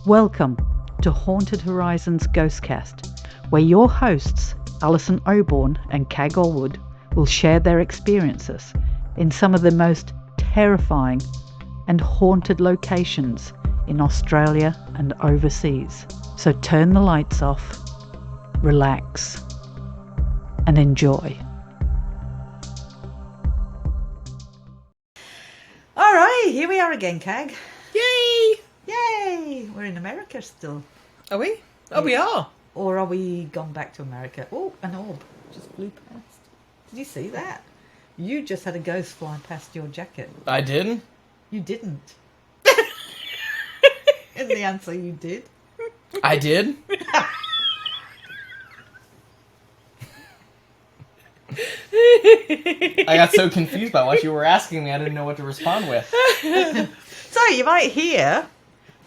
Welcome to Haunted Horizons GhostCast, where your hosts, Alison Oborn and Cag Allwood, will share their experiences in some of the most terrifying and haunted locations in Australia and overseas. So turn the lights off, relax, and enjoy. All right, here we are again, Cag. Yay! Yay! We're in America still. Are we? Oh, we are. Or are we gone back to America? Oh, an orb just flew past. Did you see that? You just had a ghost fly past your jacket. I did? You didn't. And the answer, you did. I did? I got so confused by what you were asking me, I didn't know what to respond with. So you might hear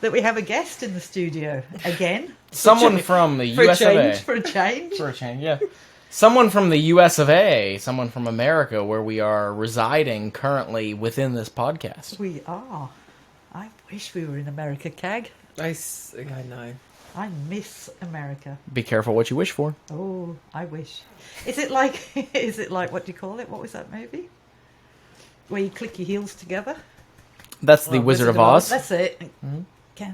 that we have a guest in the studio again. Someone from the US of A. For a change. For a change, yeah. Someone from the US of A, someone from America, where we are residing currently within this podcast. We are. I wish we were in America, Cag. I know. I miss America. Be careful what you wish for. Oh, I wish. Is it like what do you call it? What was that movie? Where you click your heels together? That's the Wizard of Oz. That's it. Mm-hmm.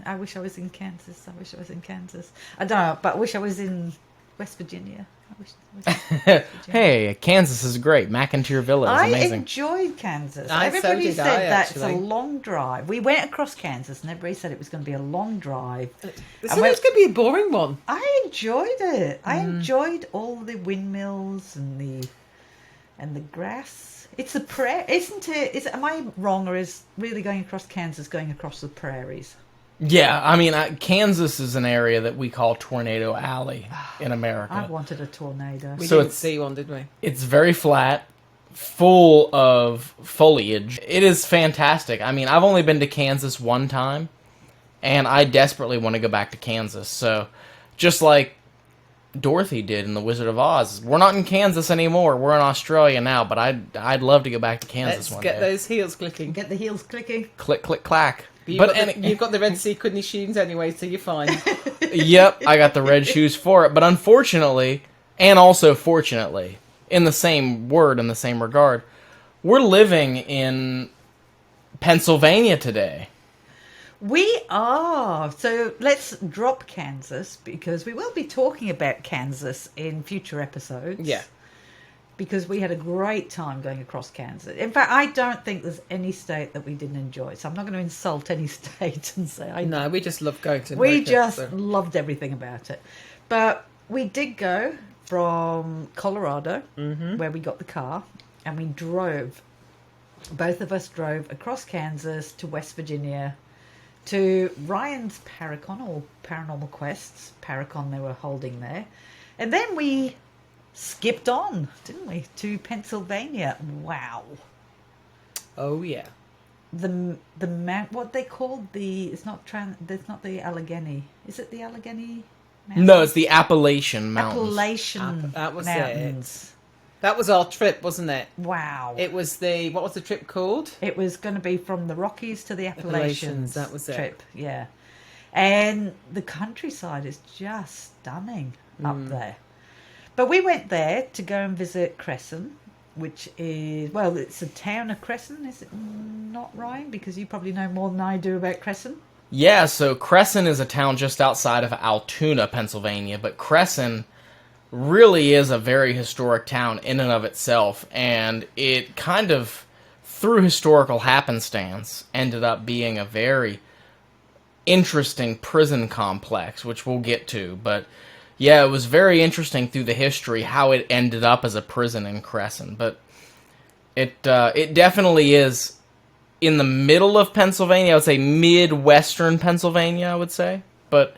I wish I was in Kansas. I don't know, but I wish I was in West Virginia. I wish I was in West Virginia. Hey, Kansas is great. McIntyre Villa is amazing. I enjoyed Kansas. So Everybody did said I, that's a actually. long drive. We went across Kansas and everybody said it was going to be a long drive. This is going to be a boring one. I enjoyed it. I enjoyed all the windmills and the grass. It's the prairie, isn't it? Am I wrong, or is really going across Kansas going across the prairies? Yeah, I mean, Kansas is an area that we call Tornado Alley in America. I wanted a tornado. We So didn't it's- see one, did we? It's very flat, full of foliage. It is fantastic. I mean, I've only been to Kansas one time, and I desperately want to go back to Kansas. So, just like Dorothy did in The Wizard of Oz, we're not in Kansas anymore. We're in Australia now, but I'd love to go back to Kansas Let's one get day. those heels clicking. Get the heels clicking. Click, click, clack. You've got the Red Sea Kidney shoes anyway, so you're fine. Yep, I got the red shoes for it. But unfortunately, and also fortunately, in the same word, in the same regard, we're living in Pennsylvania today. We are. So let's drop Kansas, because we will be talking about Kansas in future episodes. Yeah. Because we had a great time going across Kansas. In fact, I don't think there's any state that we didn't enjoy. So I'm not going to insult any state and say I No, we just love going to America. We just loved everything about it. But we did go from Colorado, where we got the car, and we drove. Both of us drove across Kansas to West Virginia to Ryan's Paranormal Quests, Paracon they were holding there. And then we skipped on, didn't we, to Pennsylvania. Wow. Oh, yeah. The mount, what they called it's not the Allegheny. Is it the Allegheny Mountains? No, it's the Appalachian Mountains. Appalachian That was Mountains. That was our trip, wasn't it? Wow. It was what was the trip called? It was going to be from the Rockies to the Appalachians. That was it. Trip, yeah. And the countryside is just stunning up there. But we went there to go and visit Cresson, which is, well, it's a town of Cresson, is it not, Ryan? Because you probably know more than I do about Cresson. Yeah, so Cresson is a town just outside of Altoona, Pennsylvania, but Cresson really is a very historic town in and of itself, and it kind of, through historical happenstance, ended up being a very interesting prison complex, which we'll get to, but yeah, it was very interesting through the history how it ended up as a prison in Cresson, but it definitely is in the middle of Pennsylvania. I would say midwestern Pennsylvania, I would say, but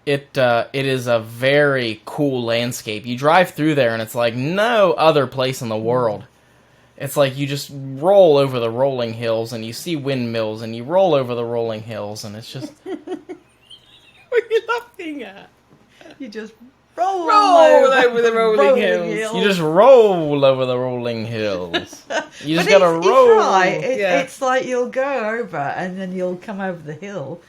it is a very cool landscape. You drive through there, and it's like no other place in the world. It's like you just roll over the rolling hills, and you see windmills, and you roll over the rolling hills, and it's just... What are you laughing at? You just roll over the rolling hills. You just roll over the rolling hills. You just gotta roll. It's right. Yeah. It's like you'll go over, and then you'll come over the hill,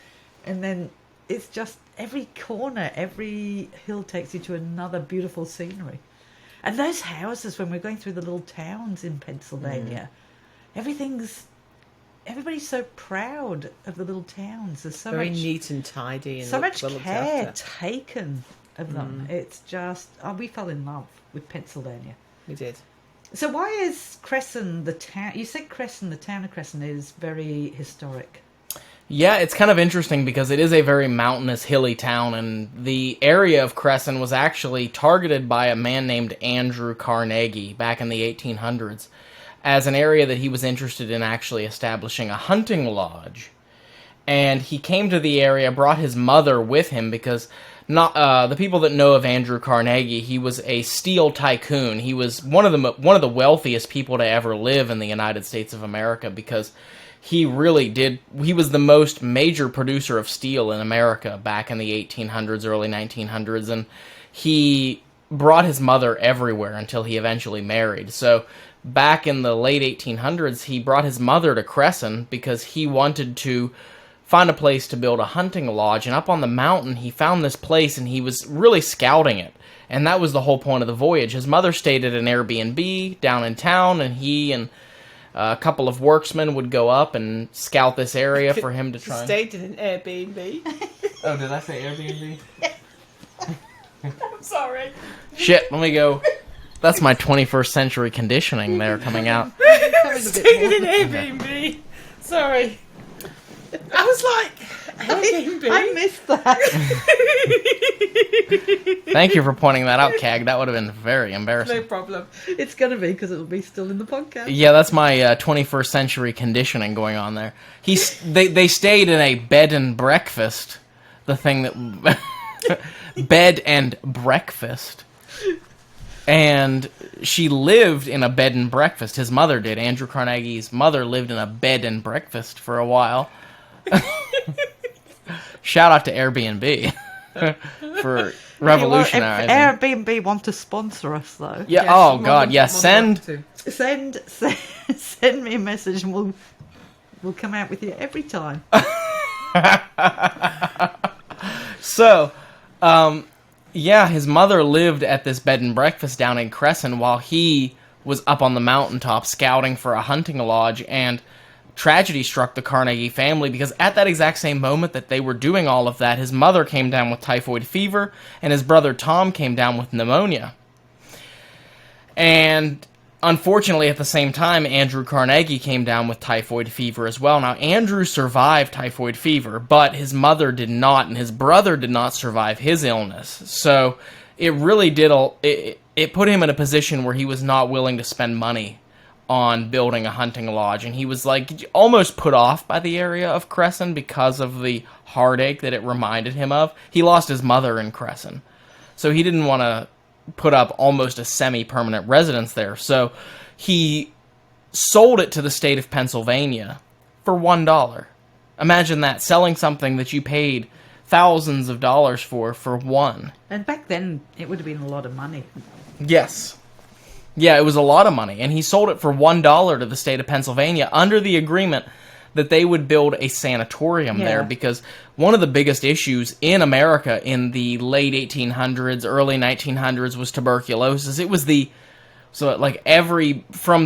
and then it's just every corner, every hill takes you to another beautiful scenery. And those houses, when we're going through the little towns in Pennsylvania, everybody's so proud of the little towns. There's so Very much neat and tidy, and so much well looked care after. taken of them. It's just, we fell in love with Pennsylvania. We did. So why is Cresson, the town, you said Cresson, the town of Cresson is very historic. Yeah, it's kind of interesting because it is a very mountainous, hilly town, and the area of Cresson was actually targeted by a man named Andrew Carnegie back in the 1800s as an area that he was interested in actually establishing a hunting lodge. And he came to the area, brought his mother with him because the people that know of Andrew Carnegie, he was a steel tycoon. He was one of the wealthiest people to ever live in the United States of America because he was the most major producer of steel in America back in the 1800s, early 1900s, and he brought his mother everywhere until he eventually married. So back in the late 1800s, he brought his mother to Cresson because he wanted to find a place to build a hunting lodge, and up on the mountain he found this place and he was really scouting it, and that was the whole point of the voyage. His mother stayed at an Airbnb down in town, and he and a couple of worksmen would go up and scout this area for him to try. Stayed in an Airbnb. Oh, did I say Airbnb? I'm sorry. Shit, let me go. That's my 21st century conditioning there coming out. Stayed in an Airbnb. Sorry. I was like, Airbnb? I missed that. Thank you for pointing that out, Cag. That would have been very embarrassing. No problem. It's going to be because it'll be still in the podcast. Yeah, that's my 21st century conditioning going on there. They stayed in a bed and breakfast. The thing that... bed and breakfast. And she lived in a bed and breakfast. His mother did. Andrew Carnegie's mother lived in a bed and breakfast for a while. Shout out to Airbnb for revolutionizing. If Airbnb want to sponsor us, though, Yeah. Yes, Oh God. Yeah. Send. send me a message and we'll come out with you every time. So, yeah, his mother lived at this bed and breakfast down in Cresson while he was up on the mountaintop scouting for a hunting lodge, and tragedy struck the Carnegie family because at that exact same moment that they were doing all of that, his mother came down with typhoid fever, and his brother Tom came down with pneumonia. And unfortunately, at the same time, Andrew Carnegie came down with typhoid fever as well. Now, Andrew survived typhoid fever, but his mother did not, and his brother did not survive his illness. So it really did, it put him in a position where he was not willing to spend money on building a hunting lodge, and he was like almost put off by the area of Cresson because of the heartache that it reminded him of. He lost his mother in Cresson, so he didn't want to put up almost a semi-permanent residence there. So he sold it to the state of Pennsylvania for $1. Imagine that, selling something that you paid thousands of dollars for one. And back then, it would have been a lot of money. Yes. Yeah, it was a lot of money, and he sold it for $1 to the state of Pennsylvania under the agreement that they would build a sanatorium there, because one of the biggest issues in America in the late 1800s, early 1900s was tuberculosis. It was from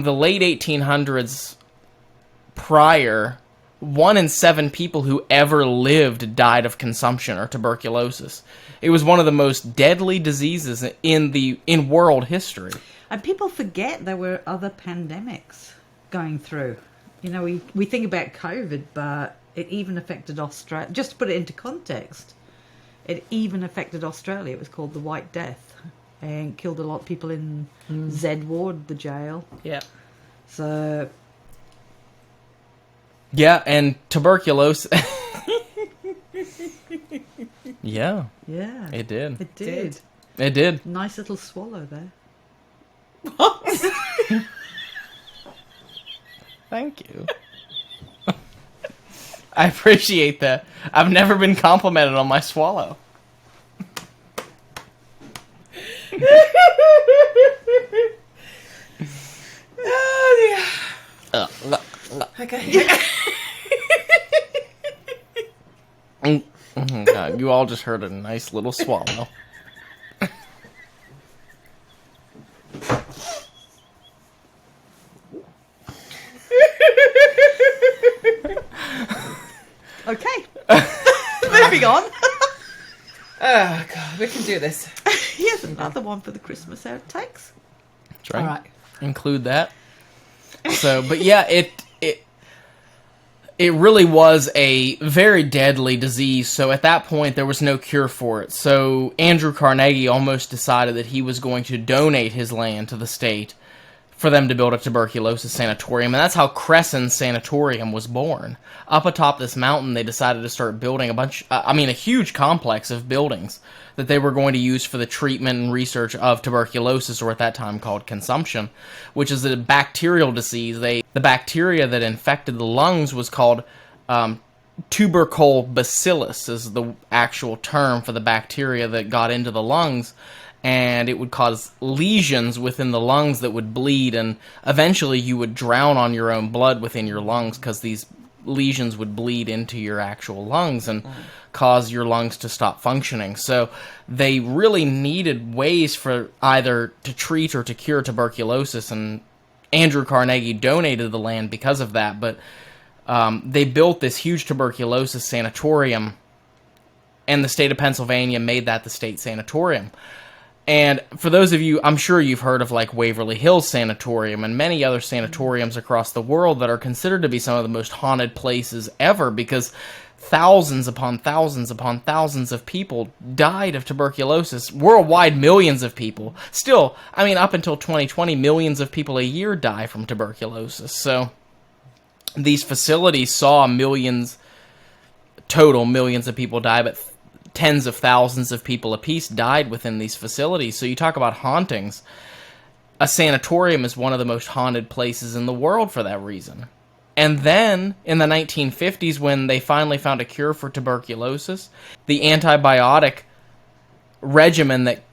the late 1800s prior, 1 in 7 people who ever lived died of consumption or tuberculosis. It was one of the most deadly diseases in world history. And people forget there were other pandemics going through. You know, we think about COVID, but it even affected Australia. Just to put it into context, it even affected Australia. It was called the White Death and killed a lot of people in Z Ward, the jail. Yeah. So... Yeah, and tuberculosis... Yeah. Yeah. It did. It did. It did. Nice little swallow there. Thank you. I appreciate that. I've never been complimented on my swallow. Oh dear. Okay. Oh, God, You all just heard a nice little swallow. Okay. Moving on. Oh, God, we can do this. Here's another one for the Christmas outtakes. That's right. All right. Include that. So, but yeah, it really was a very deadly disease. So at that point, there was no cure for it. So Andrew Carnegie almost decided that he was going to donate his land to the state for them to build a tuberculosis sanatorium. And that's how Cresson Sanatorium was born. Up atop this mountain, they decided to start building a huge complex of buildings that they were going to use for the treatment and research of tuberculosis, or at that time called consumption, which is a bacterial disease. The bacteria that infected the lungs was called tubercle bacillus, is the actual term for the bacteria that got into the lungs, and it would cause lesions within the lungs that would bleed, and eventually you would drown on your own blood within your lungs because these lesions would bleed into your actual lungs and cause your lungs to stop functioning. So they really needed ways for either to treat or to cure tuberculosis, and Andrew Carnegie donated the land because of that. But they built this huge tuberculosis sanatorium, and the state of Pennsylvania made that the state sanatorium. And for those of you, I'm sure you've heard of like Waverly Hills Sanatorium and many other sanatoriums across the world that are considered to be some of the most haunted places ever, because thousands upon thousands upon thousands of people died of tuberculosis. Worldwide, millions of people. Still, I mean, up until 2020, millions of people a year die from tuberculosis. So these facilities saw millions of people die, but tens of thousands of people apiece died within these facilities. So you talk about hauntings. A sanatorium is one of the most haunted places in the world for that reason. And then, in the 1950s, when they finally found a cure for tuberculosis, the antibiotic regimen that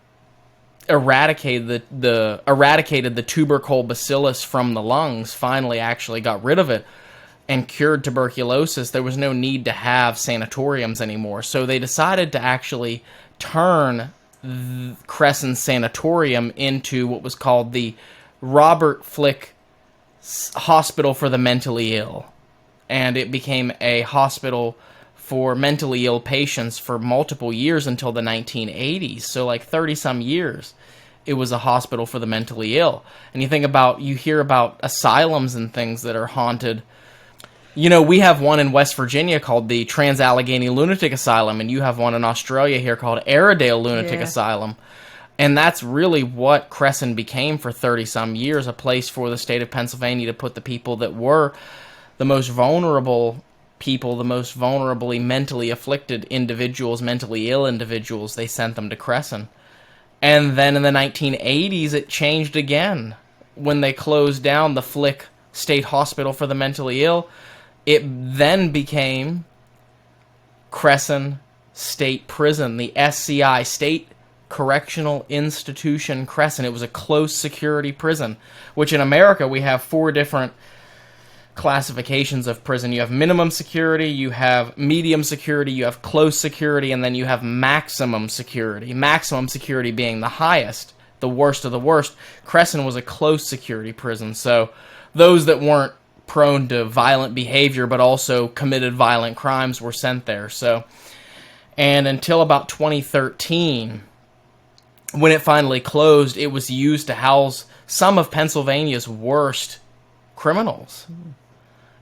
eradicated the tubercle bacillus from the lungs finally actually got rid of it and cured tuberculosis. There was no need to have sanatoriums anymore. So they decided to actually turn Cresson Sanatorium into what was called the Robert Flick Hospital for the Mentally Ill. And it became a hospital for mentally ill patients for multiple years until the 1980s. So like 30-some years, it was a hospital for the mentally ill. And you hear about asylums and things that are haunted. You know, we have one in West Virginia called the Trans-Allegheny Lunatic Asylum, and you have one in Australia here called Airedale Lunatic Asylum. And that's really what Cresson became for 30-some years, a place for the state of Pennsylvania to put the people that were the most vulnerable people, the most vulnerably mentally afflicted individuals, mentally ill individuals. They sent them to Cresson. And then in the 1980s, it changed again. When they closed down the Flick State Hospital for the Mentally Ill, it then became Cresson State Prison, the SCI, State Correctional Institution Cresson. It was a close security prison, which in America we have 4 different classifications of prison. You have minimum security, you have medium security, you have close security, and then you have maximum security. Maximum security being the highest, the worst of the worst. Cresson was a close security prison, so those that weren't prone to violent behavior but also committed violent crimes were sent there. So, and until about 2013, when it finally closed, it was used to house some of Pennsylvania's worst criminals.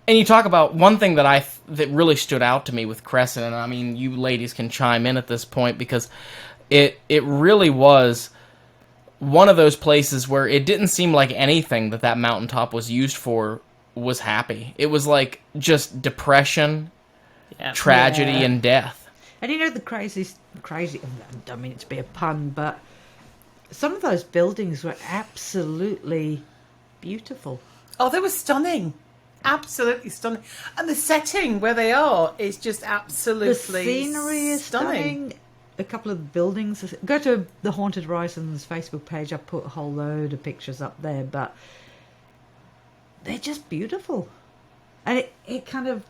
And you talk about one thing that really stood out to me with Cresson, and I mean, you ladies can chime in at this point, because it really was one of those places where it didn't seem like anything that mountaintop was used for was happy. It was like just depression, tragedy, and death. And you know the crazy, I don't mean it to be a pun, but some of those buildings were absolutely beautiful. Oh, they were stunning. Absolutely stunning. And the setting where they are is just absolutely The scenery is stunning. A couple of the buildings. Go to the Haunted Horizons Facebook page. I put a whole load of pictures up there, but they're just beautiful. And it kind of...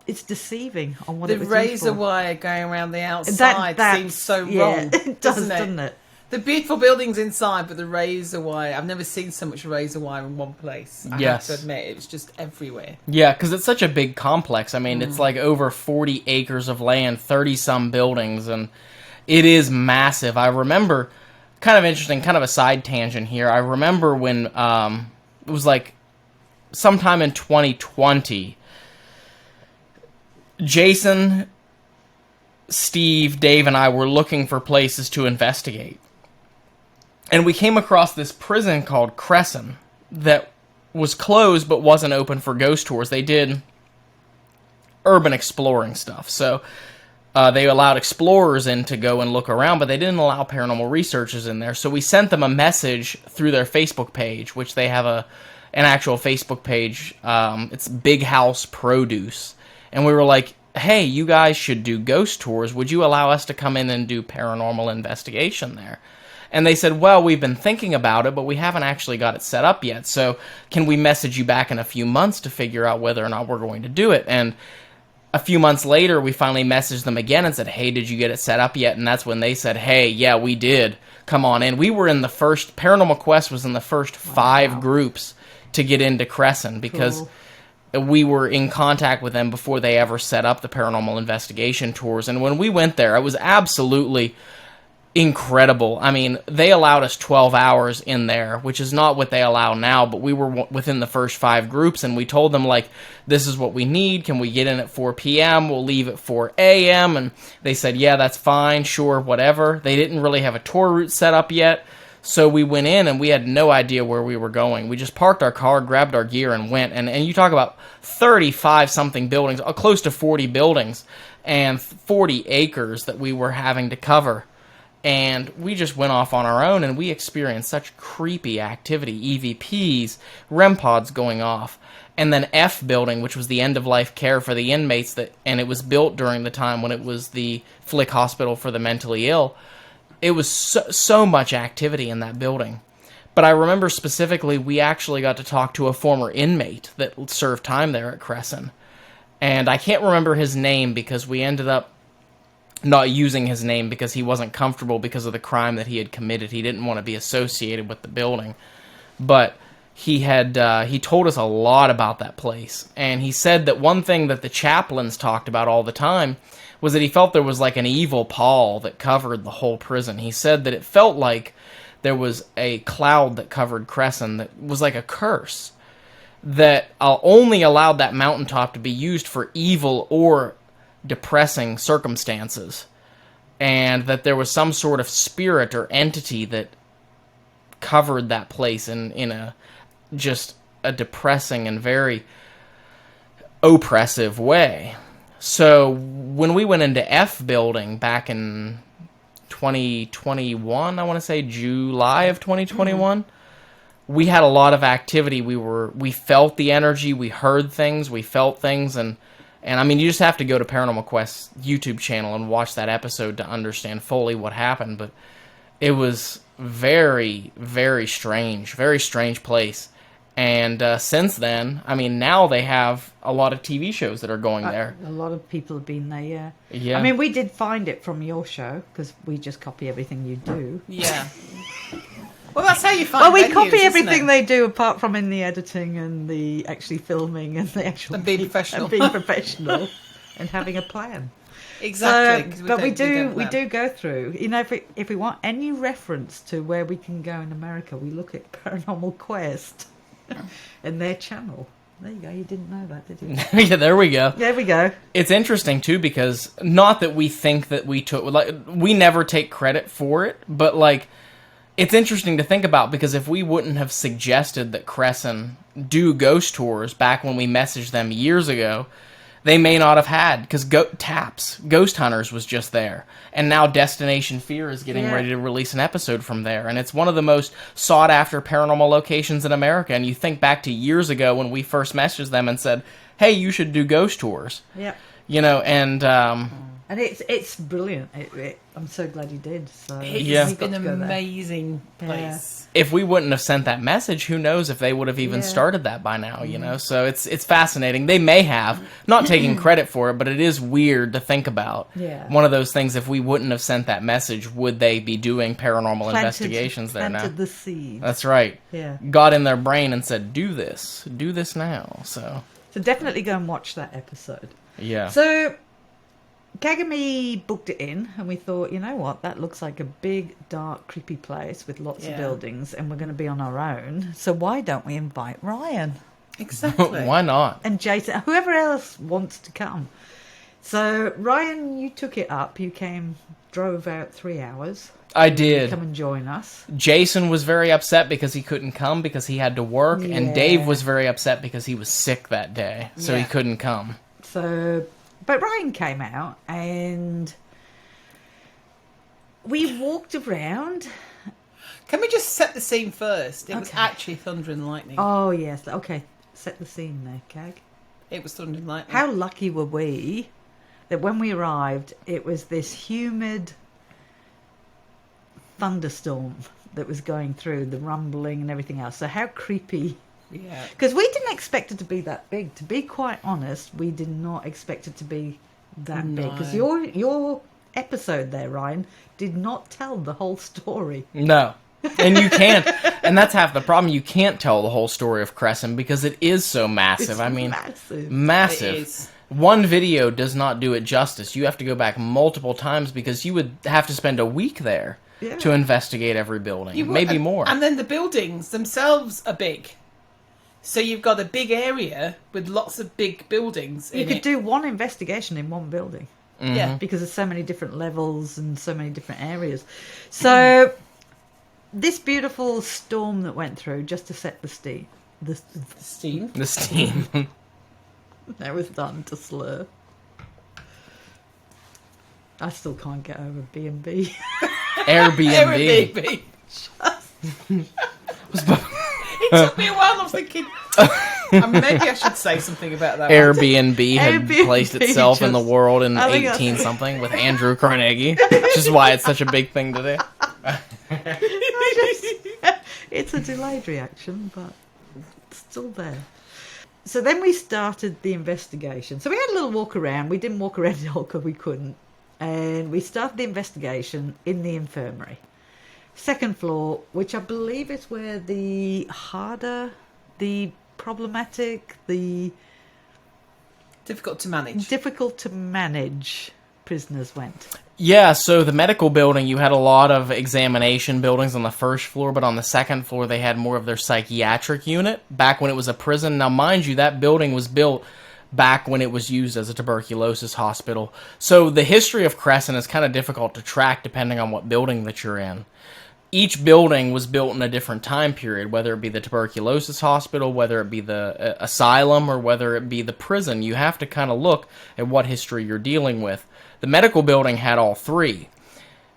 it's deceiving on what The it was razor used for. wire going around the outside seems so wrong. It does, doesn't doesn't it? The beautiful buildings inside, but the razor wire. I've never seen so much razor wire in one place. I have to admit, it was just everywhere. Yeah, because it's such a big complex. I mean, it's like over 40 acres of land, 30-some buildings, and it is massive. I remember, kind of interesting, kind of a side tangent here. I remember when it was like sometime in 2020, Jason, Steve, Dave, and I were looking for places to investigate. And we came across this prison called Cresson that was closed but wasn't open for ghost tours. They did urban exploring stuff. So they allowed explorers in to go and look around, but they didn't allow paranormal researchers in there. So we sent them a message through their Facebook page, which they have an actual Facebook page. It's Big House Produce. And we were like, hey, you guys should do ghost tours. Would you allow us to come in and do paranormal investigation there? And they said, well, we've been thinking about it, but we haven't actually got it set up yet. So can we message you back in a few months to figure out whether or not we're going to do it? And a few months later, we finally messaged them again and said, hey, did you get it set up yet? And that's when they said, hey, yeah, we did. Come on in. We were in the first, Paranormal Quest was in the first 5 groups to get into Cresson because we were in contact with them before they ever set up the paranormal investigation tours. And when we went there, it was absolutely incredible. I mean, they allowed us 12 hours in there, which is not what they allow now, but we were within the first 5 groups, and we told them, like, this is what we need. Can we get in at 4 p.m.? We'll leave at 4 a.m. And they said, yeah, that's fine, sure, whatever. They didn't really have a tour route set up yet, so we went in, and we had no idea where we were going. We just parked our car, grabbed our gear, and went. And you talk about 35-something buildings, close to 40 buildings, and 40 acres that we were having to cover. And we just went off on our own, and we experienced such creepy activity. EVPs, REM pods going off. And then F building, which was the end-of-life care for the inmates, and it was built during the time when it was the Flick Hospital for the Mentally Ill. It was so much activity in that building. But I remember specifically, we actually got to talk to a former inmate that served time there at Cresson. And I can't remember his name because we ended up not using his name because he wasn't comfortable because of the crime that he had committed. He didn't want to be associated with the building. But he told us a lot about that place. And he said that one thing that the chaplains talked about all the time was that he felt there was like an evil pall that covered the whole prison. He said that it felt like there was a cloud that covered Cresson that was like a curse that only allowed that mountaintop to be used for evil or depressing circumstances, and that there was some sort of spirit or entity that covered that place in a just a depressing and very oppressive way. So when we went into F building back in 2021, I want to say July of 2021, we had a lot of activity. We felt the energy, we heard things, we felt things, and I mean, you just have to go to Paranormal Quest's YouTube channel and watch that episode to understand fully what happened. But it was very, very strange place. And since then, I mean, now they have a lot of TV shows that are going there. A lot of people have been there, yeah. Yeah. I mean, we did find it from your show, because we just copy everything you do. Yeah. Well, that's how you find Well, we venues, copy isn't everything it? they do, apart from in the editing and the actually filming and the actual... And being professional. And being professional and having a plan. Exactly. 'cause But we don't do plan. go through. You know, if we want any reference to where we can go in America, we look at Paranormal Quest and their channel. There you go. You didn't know that, did you? Yeah, there we go. There we go. It's interesting too because not that we think that we took, like, we never take credit for it, but like, it's interesting to think about because if we wouldn't have suggested that Cresson do ghost tours back when we messaged them years ago, they may not have had, because Ghost Hunters was just there. And now Destination Fear is getting ready to release an episode from there. And it's one of the most sought-after paranormal locations in America. And you think back to years ago when we first messaged them and said, hey, you should do ghost tours. Yeah. You know, and And it's brilliant. I'm so glad you did. So It's been an amazing place. If we wouldn't have sent that message, who knows if they would have even started that by now, you know? So it's fascinating. They may have, not taking credit for it, but it is weird to think about. Yeah. One of those things, if we wouldn't have sent that message, would they be doing paranormal investigations there now? Planted the seed. That's right. Yeah. Got in their brain and said, do this now. So definitely go and watch that episode. Yeah. So Kagami booked it in, and we thought, you know what, that looks like a big, dark, creepy place with lots of buildings, and we're going to be on our own. So why don't we invite Ryan? Exactly. Why not? And Jason, whoever else wants to come. So Ryan, you took it up. You drove out 3 hours. I did. Come and join us. Jason was very upset because he couldn't come because he had to work, and Dave was very upset because he was sick that day, so he couldn't come. But Ryan came out, and we walked around. Can we just set the scene first? It was actually thunder and lightning. Oh, yes. Okay, set the scene there, Kag. It was thunder and lightning. How lucky were we that when we arrived, it was this humid thunderstorm that was going through, the rumbling and everything else. So how creepy. Yeah. Because we didn't expect it to be that big. To be quite honest, we did not expect it to be that big. Because your episode there, Ryan, did not tell the whole story. No. And you can't. And that's half the problem. You can't tell the whole story of Cresson because it is so massive. Massive. It is. One video does not do it justice. You have to go back multiple times because you would have to spend a week there to investigate every building. Maybe more. And then the buildings themselves are big. So you've got a big area with lots of big buildings in it. You could do one investigation in one building. Mm-hmm. Yeah. Because there's so many different levels and so many different areas. So this beautiful storm that went through, just to set the steam. The steam. The steam. That was done to slur. I still can't get over B&B. Airbnb. It took me a while. I was thinking, maybe I should say something about that. Airbnb had placed itself in the world in 18-something with Andrew Carnegie, which is why it's such a big thing to do. It's a delayed reaction, but it's still there. So then we started the investigation. So we had a little walk around. We didn't walk around it all because we couldn't. And we started the investigation in the infirmary. Second floor, which I believe is where the harder, the problematic, the difficult to manage prisoners went. Yeah, so the medical building, you had a lot of examination buildings on the first floor, but on the second floor they had more of their psychiatric unit back when it was a prison. Now, mind you, that building was built back when it was used as a tuberculosis hospital. So the history of Cresson is kind of difficult to track depending on what building that you're in. Each building was built in a different time period, whether it be the tuberculosis hospital, whether it be the asylum, or whether it be the prison. You have to kind of look at what history you're dealing with. The medical building had all three.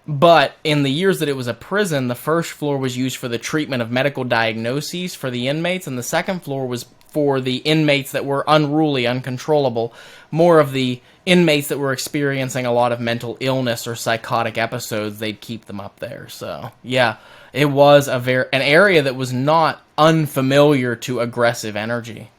But in the years that it was a prison, the first floor was used for the treatment of medical diagnoses for the inmates, and the second floor was for the inmates that were unruly, uncontrollable, more of the inmates that were experiencing a lot of mental illness or psychotic episodes. They'd keep them up there. So, yeah, it was an area that was not unfamiliar to aggressive energy.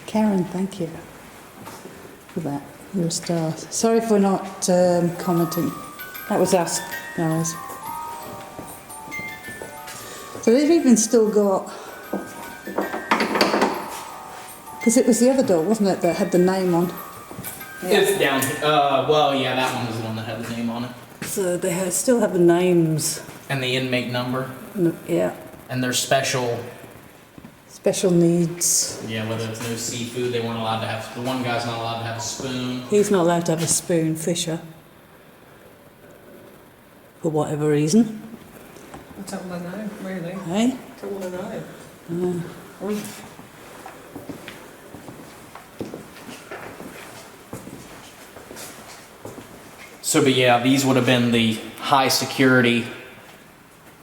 Karen, thank you for that. You're a star. Sorry for not commenting. That was us, guys. So they've even still got... Because it was the other door, wasn't it, that had the name on? It's down here. Well, yeah, that one was the one that had the name on it. So they still have the names. And the inmate number. Yeah. And their special needs. Yeah, whether it's no seafood, they weren't allowed to have... The one guy's not allowed to have a spoon. He's not allowed to have a spoon, Fisher. For whatever reason. I don't want to know, really. Hey? I don't want to know. So, but yeah, these would have been the high security,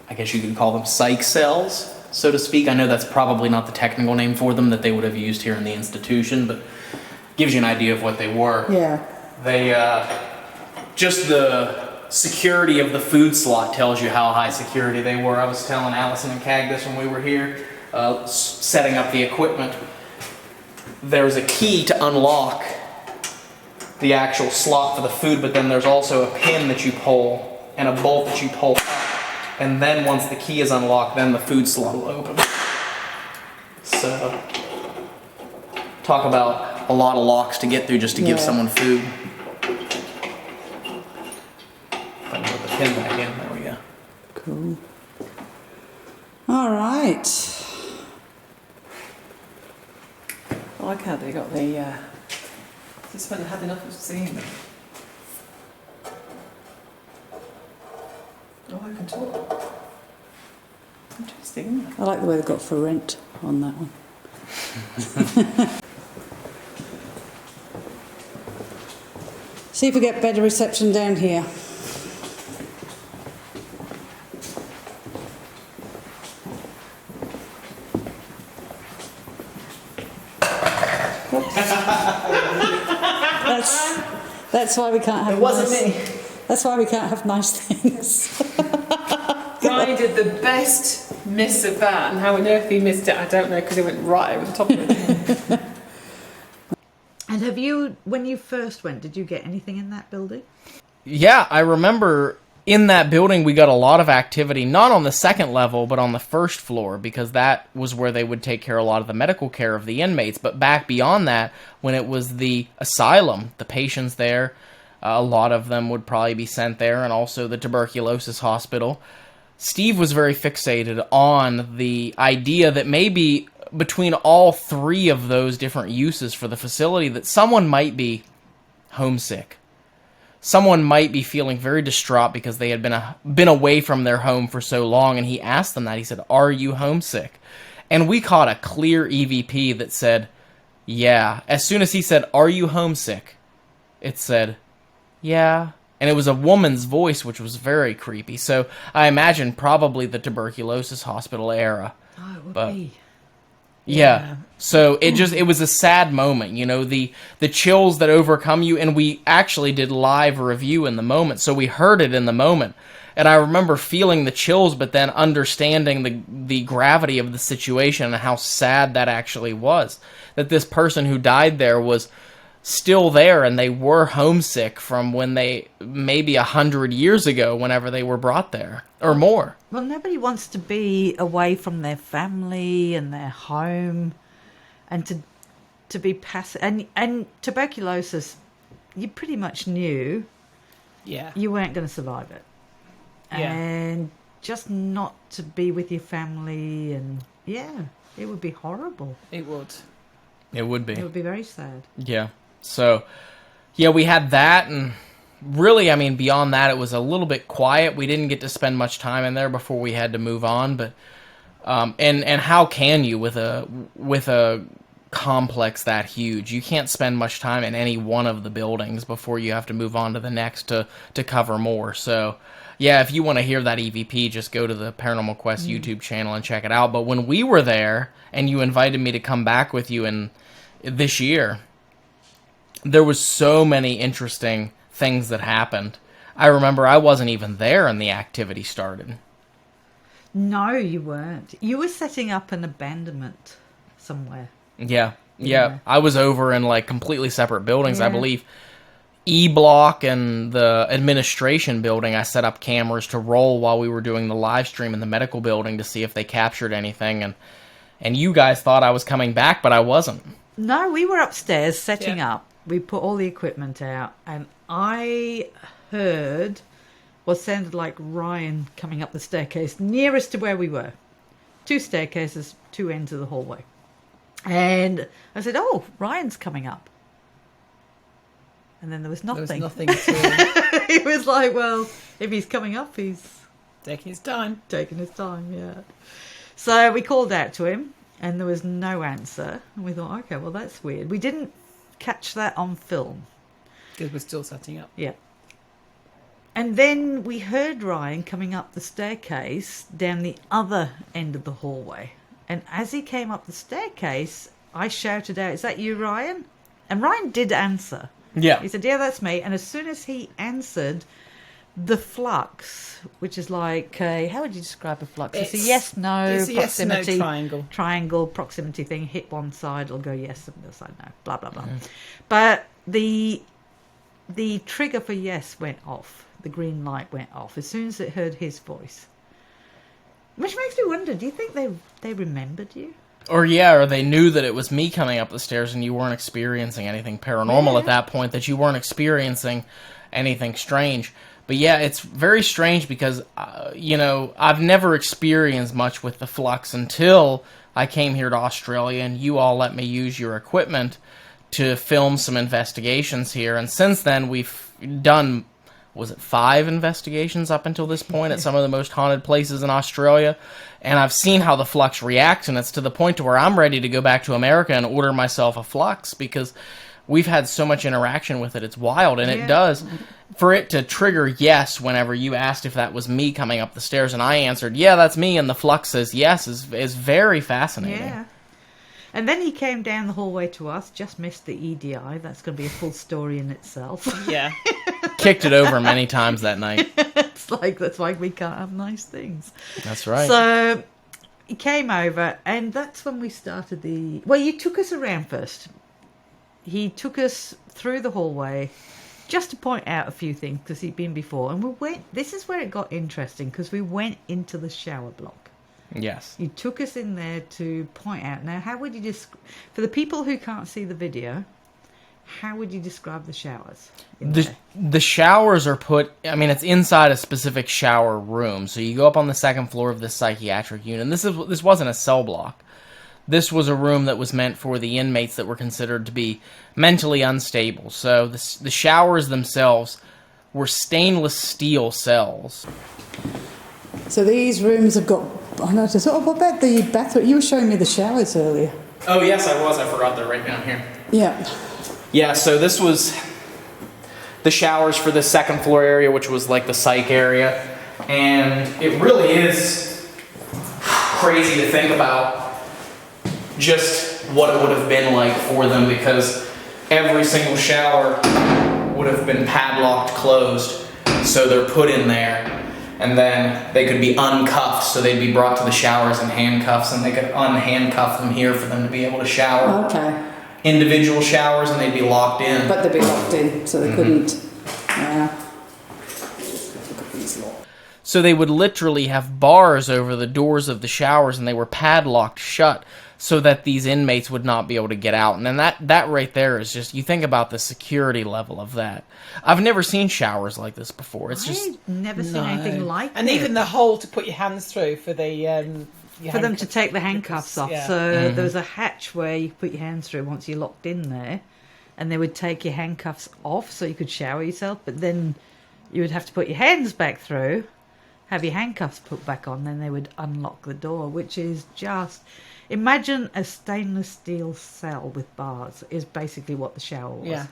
I guess you could call them psych cells. so to speak. I know that's probably not the technical name for them that they would have used here in the institution, but gives you an idea of what they were. Yeah. They, just the security of the food slot tells you how high security they were. I was telling Allison and Cagdis when we were here, setting up the equipment. There's a key to unlock the actual slot for the food, but then there's also a pin that you pull and a bolt that you pull up. And then once the key is unlocked, then the food slot will open. So, talk about a lot of locks to get through just to give someone food. If I can put the pin back in, there we go. Cool. All right. I like how they got the. Just when they had enough of seeing them. Oh, I can talk. Interesting. I like the way they got for rent on that one. See if we get better reception down here. That's why we can't have. It wasn't me. That's why we can't have nice things. Ryan did the best miss of that, and how on earth he missed it, I don't know, because he went right over the top of it. And have you, when you first went, did you get anything in that building? Yeah, I remember in that building we got a lot of activity, not on the second level, but on the first floor, because that was where they would take care of a lot of the medical care of the inmates. But back beyond that, when it was the asylum, the patients there, a lot of them would probably be sent there, and also the tuberculosis hospital. Steve was very fixated on the idea that maybe between all three of those different uses for the facility, that someone might be homesick. Someone might be feeling very distraught because they had been away from their home for so long, and he asked them that. He said, "Are you homesick?" And we caught a clear EVP that said, yeah. As soon as he said, "Are you homesick?" it said, yeah. And it was a woman's voice, which was very creepy. So I imagine probably the tuberculosis hospital era. Oh, it would be. Yeah. So it was a sad moment, you know, the chills that overcome you. And we actually did live review in the moment, so we heard it in the moment. And I remember feeling the chills, but then understanding the gravity of the situation and how sad that actually was. That this person who died there was still there, and they were homesick from when they, maybe 100 years ago, whenever they were brought there, or more. Well, nobody wants to be away from their family and their home, and to be passive. And tuberculosis, you pretty much knew you weren't going to survive it. Yeah. And just not to be with your family, and it would be horrible. It would. It would be. It would be very sad. Yeah. So, we had that, and really, I mean, beyond that, it was a little bit quiet. We didn't get to spend much time in there before we had to move on, but, and how can you with a complex that huge? You can't spend much time in any one of the buildings before you have to move on to the next to cover more. So, if you want to hear that EVP, just go to the Paranormal Quest YouTube channel and check it out. But when we were there, and you invited me to come back with you in this year, there was so many interesting things that happened. I remember I wasn't even there and the activity started. No, you weren't. You were setting up an abandonment somewhere. Yeah. I was over in like completely separate buildings. I believe E Block and the administration building, I set up cameras to roll while we were doing the live stream in the medical building to see if they captured anything. And you guys thought I was coming back, but I wasn't. No, we were upstairs setting up. We put all the equipment out, and I heard what sounded like Ryan coming up the staircase nearest to where we were. 2 staircases, 2 ends of the hallway. And I said, "Oh, Ryan's coming up." And then there was nothing. There was nothing at all. He was like, well, if he's coming up, he's Taking his time. Yeah. So we called out to him, and there was no answer. And we thought, okay, well, that's weird. We didn't catch that on film. Because we're still setting up. Yeah. And then we heard Ryan coming up the staircase down the other end of the hallway. And as he came up the staircase, I shouted out, "Is that you, Ryan?" And Ryan did answer. Yeah. He said, "Yeah, that's me." And as soon as he answered, the flux, which is like how would you describe a flux? It's a yes, no, it's a yes, no proximity triangle proximity thing. Hit one side, it'll go yes, and the other side no. Blah blah blah. But the trigger for yes went off. The green light went off as soon as it heard his voice. Which makes me wonder, do you think they remembered you? Or they knew that it was me coming up the stairs and you weren't experiencing anything paranormal at that point, that you weren't experiencing anything strange. But yeah, it's very strange because, I've never experienced much with the flux until I came here to Australia and you all let me use your equipment to film some investigations here. And since then, we've done, 5 investigations up until this point at some of the most haunted places in Australia. And I've seen how the flux reacts, and it's to the point to where I'm ready to go back to America and order myself a flux because we've had so much interaction with it. It's wild, and it does. For it to trigger yes whenever you asked if that was me coming up the stairs, and I answered, yeah, that's me, and the flux says yes, is very fascinating. Yeah. And then he came down the hallway to us, just missed the EDI. That's going to be a full story in itself. Yeah. Kicked it over many times that night. That's like we can't have nice things. That's right. So he came over, and that's when we started you took us around first. He took us through the hallway just to point out a few things because he'd been before. And this is where it got interesting because we went into the shower block. Yes. You took us in there to point out. Now, how would you for the people who can't see the video, how would you describe the showers? The showers are it's inside a specific shower room. So you go up on the second floor of this psychiatric unit. And this wasn't a cell block. This was a room that was meant for the inmates that were considered to be mentally unstable. So the showers themselves were stainless steel cells. So these rooms have got... I noticed. What about the bathroom? You were showing me the showers earlier. Oh, yes, I was. I forgot they're right down here. Yeah. Yeah, so this was the showers for the second floor area, which was like the psych area. And it really is crazy to think about just what it would have been like for them because every single shower would have been padlocked closed. So they're put in there. And then they could be uncuffed, so they'd be brought to the showers in handcuffs, and they could unhandcuff them here for them to be able to shower. Okay. Individual showers, and they'd be locked in. But they'd be locked in, so they couldn't... Yeah. So they would literally have bars over the doors of the showers, and they were padlocked shut so that these inmates would not be able to get out. And then that right there is just, you think about the security level of that. I've never seen showers like this before. I've never seen anything like and it. Even the hole to put your hands through for the... for them to take the handcuffs off. Yeah. So there was a hatch where you put your hands through once you're locked in there, and they would take your handcuffs off so you could shower yourself, but then you would have to put your hands back through, have your handcuffs put back on, then they would unlock the door, which is just... Imagine a stainless steel cell with bars is basically what the shower was. Yeah.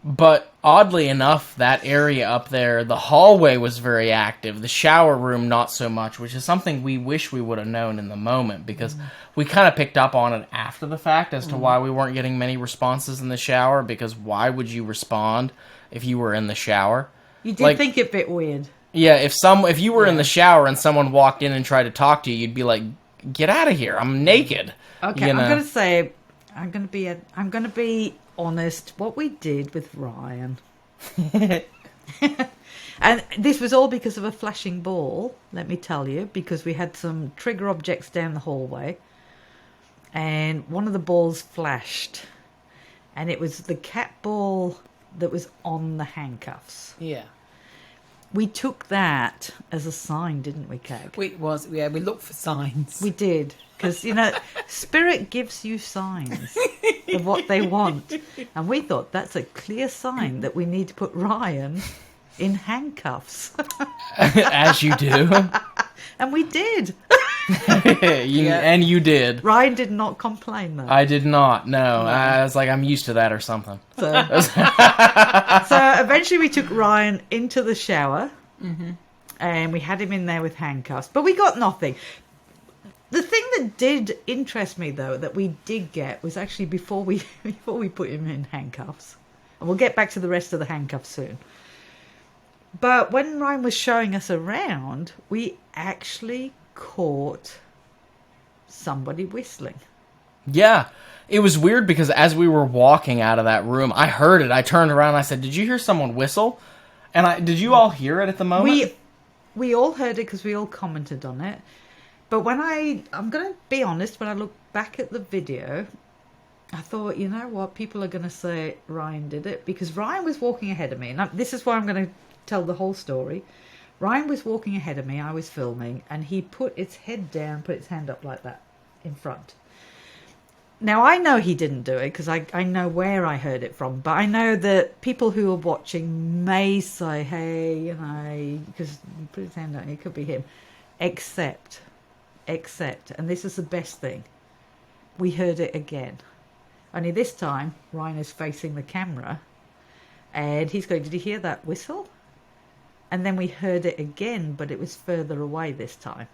But oddly enough, that area up there, the hallway was very active. The shower room, not so much, which is something we wish we would have known in the moment because we kind of picked up on it after the fact as to why we weren't getting many responses in the shower, because why would you respond if you were in the shower? You did think it a bit weird. Yeah, if you were in the shower and someone walked in and tried to talk to you, you'd be like, get out of here, I'm naked. Okay, I'm going to be honest. What we did with Ryan, and this was all because of a flashing ball, let me tell you, because we had some trigger objects down the hallway, and one of the balls flashed, and it was the cat ball that was on the handcuffs. Yeah. We took that as a sign, didn't we, Keg? We looked for signs. We did, because, Spirit gives you signs of what they want. And we thought that's a clear sign that we need to put Ryan in handcuffs. As you do. And we did. And you did. Ryan did not complain, though. I did not, no. I was like, I'm used to that or something. So eventually we took Ryan into the shower, and we had him in there with handcuffs, but we got nothing. The thing that did interest me, though, that we did get was actually before we put him in handcuffs. And we'll get back to the rest of the handcuffs soon. But when Ryan was showing us around, we actually caught somebody whistling. Yeah. It was weird because as we were walking out of that room, I heard it. I turned around and I said, did you hear someone whistle? And did you all hear it at the moment? We all heard it because we all commented on it. But when I'm going to be honest, when I look back at the video, I thought, you know what, people are going to say Ryan did it, because Ryan was walking ahead of me. And this is why I'm going to tell the whole story. Ryan was walking ahead of me, I was filming, and he put his head down, put his hand up like that in front. Now, I know he didn't do it because I know where I heard it from, but I know that people who are watching may say, hey, you know, because he put his hand down, it could be him. Except, and this is the best thing, we heard it again. Only this time, Ryan is facing the camera, and he's going, did you hear that whistle? And then we heard it again, but it was further away this time.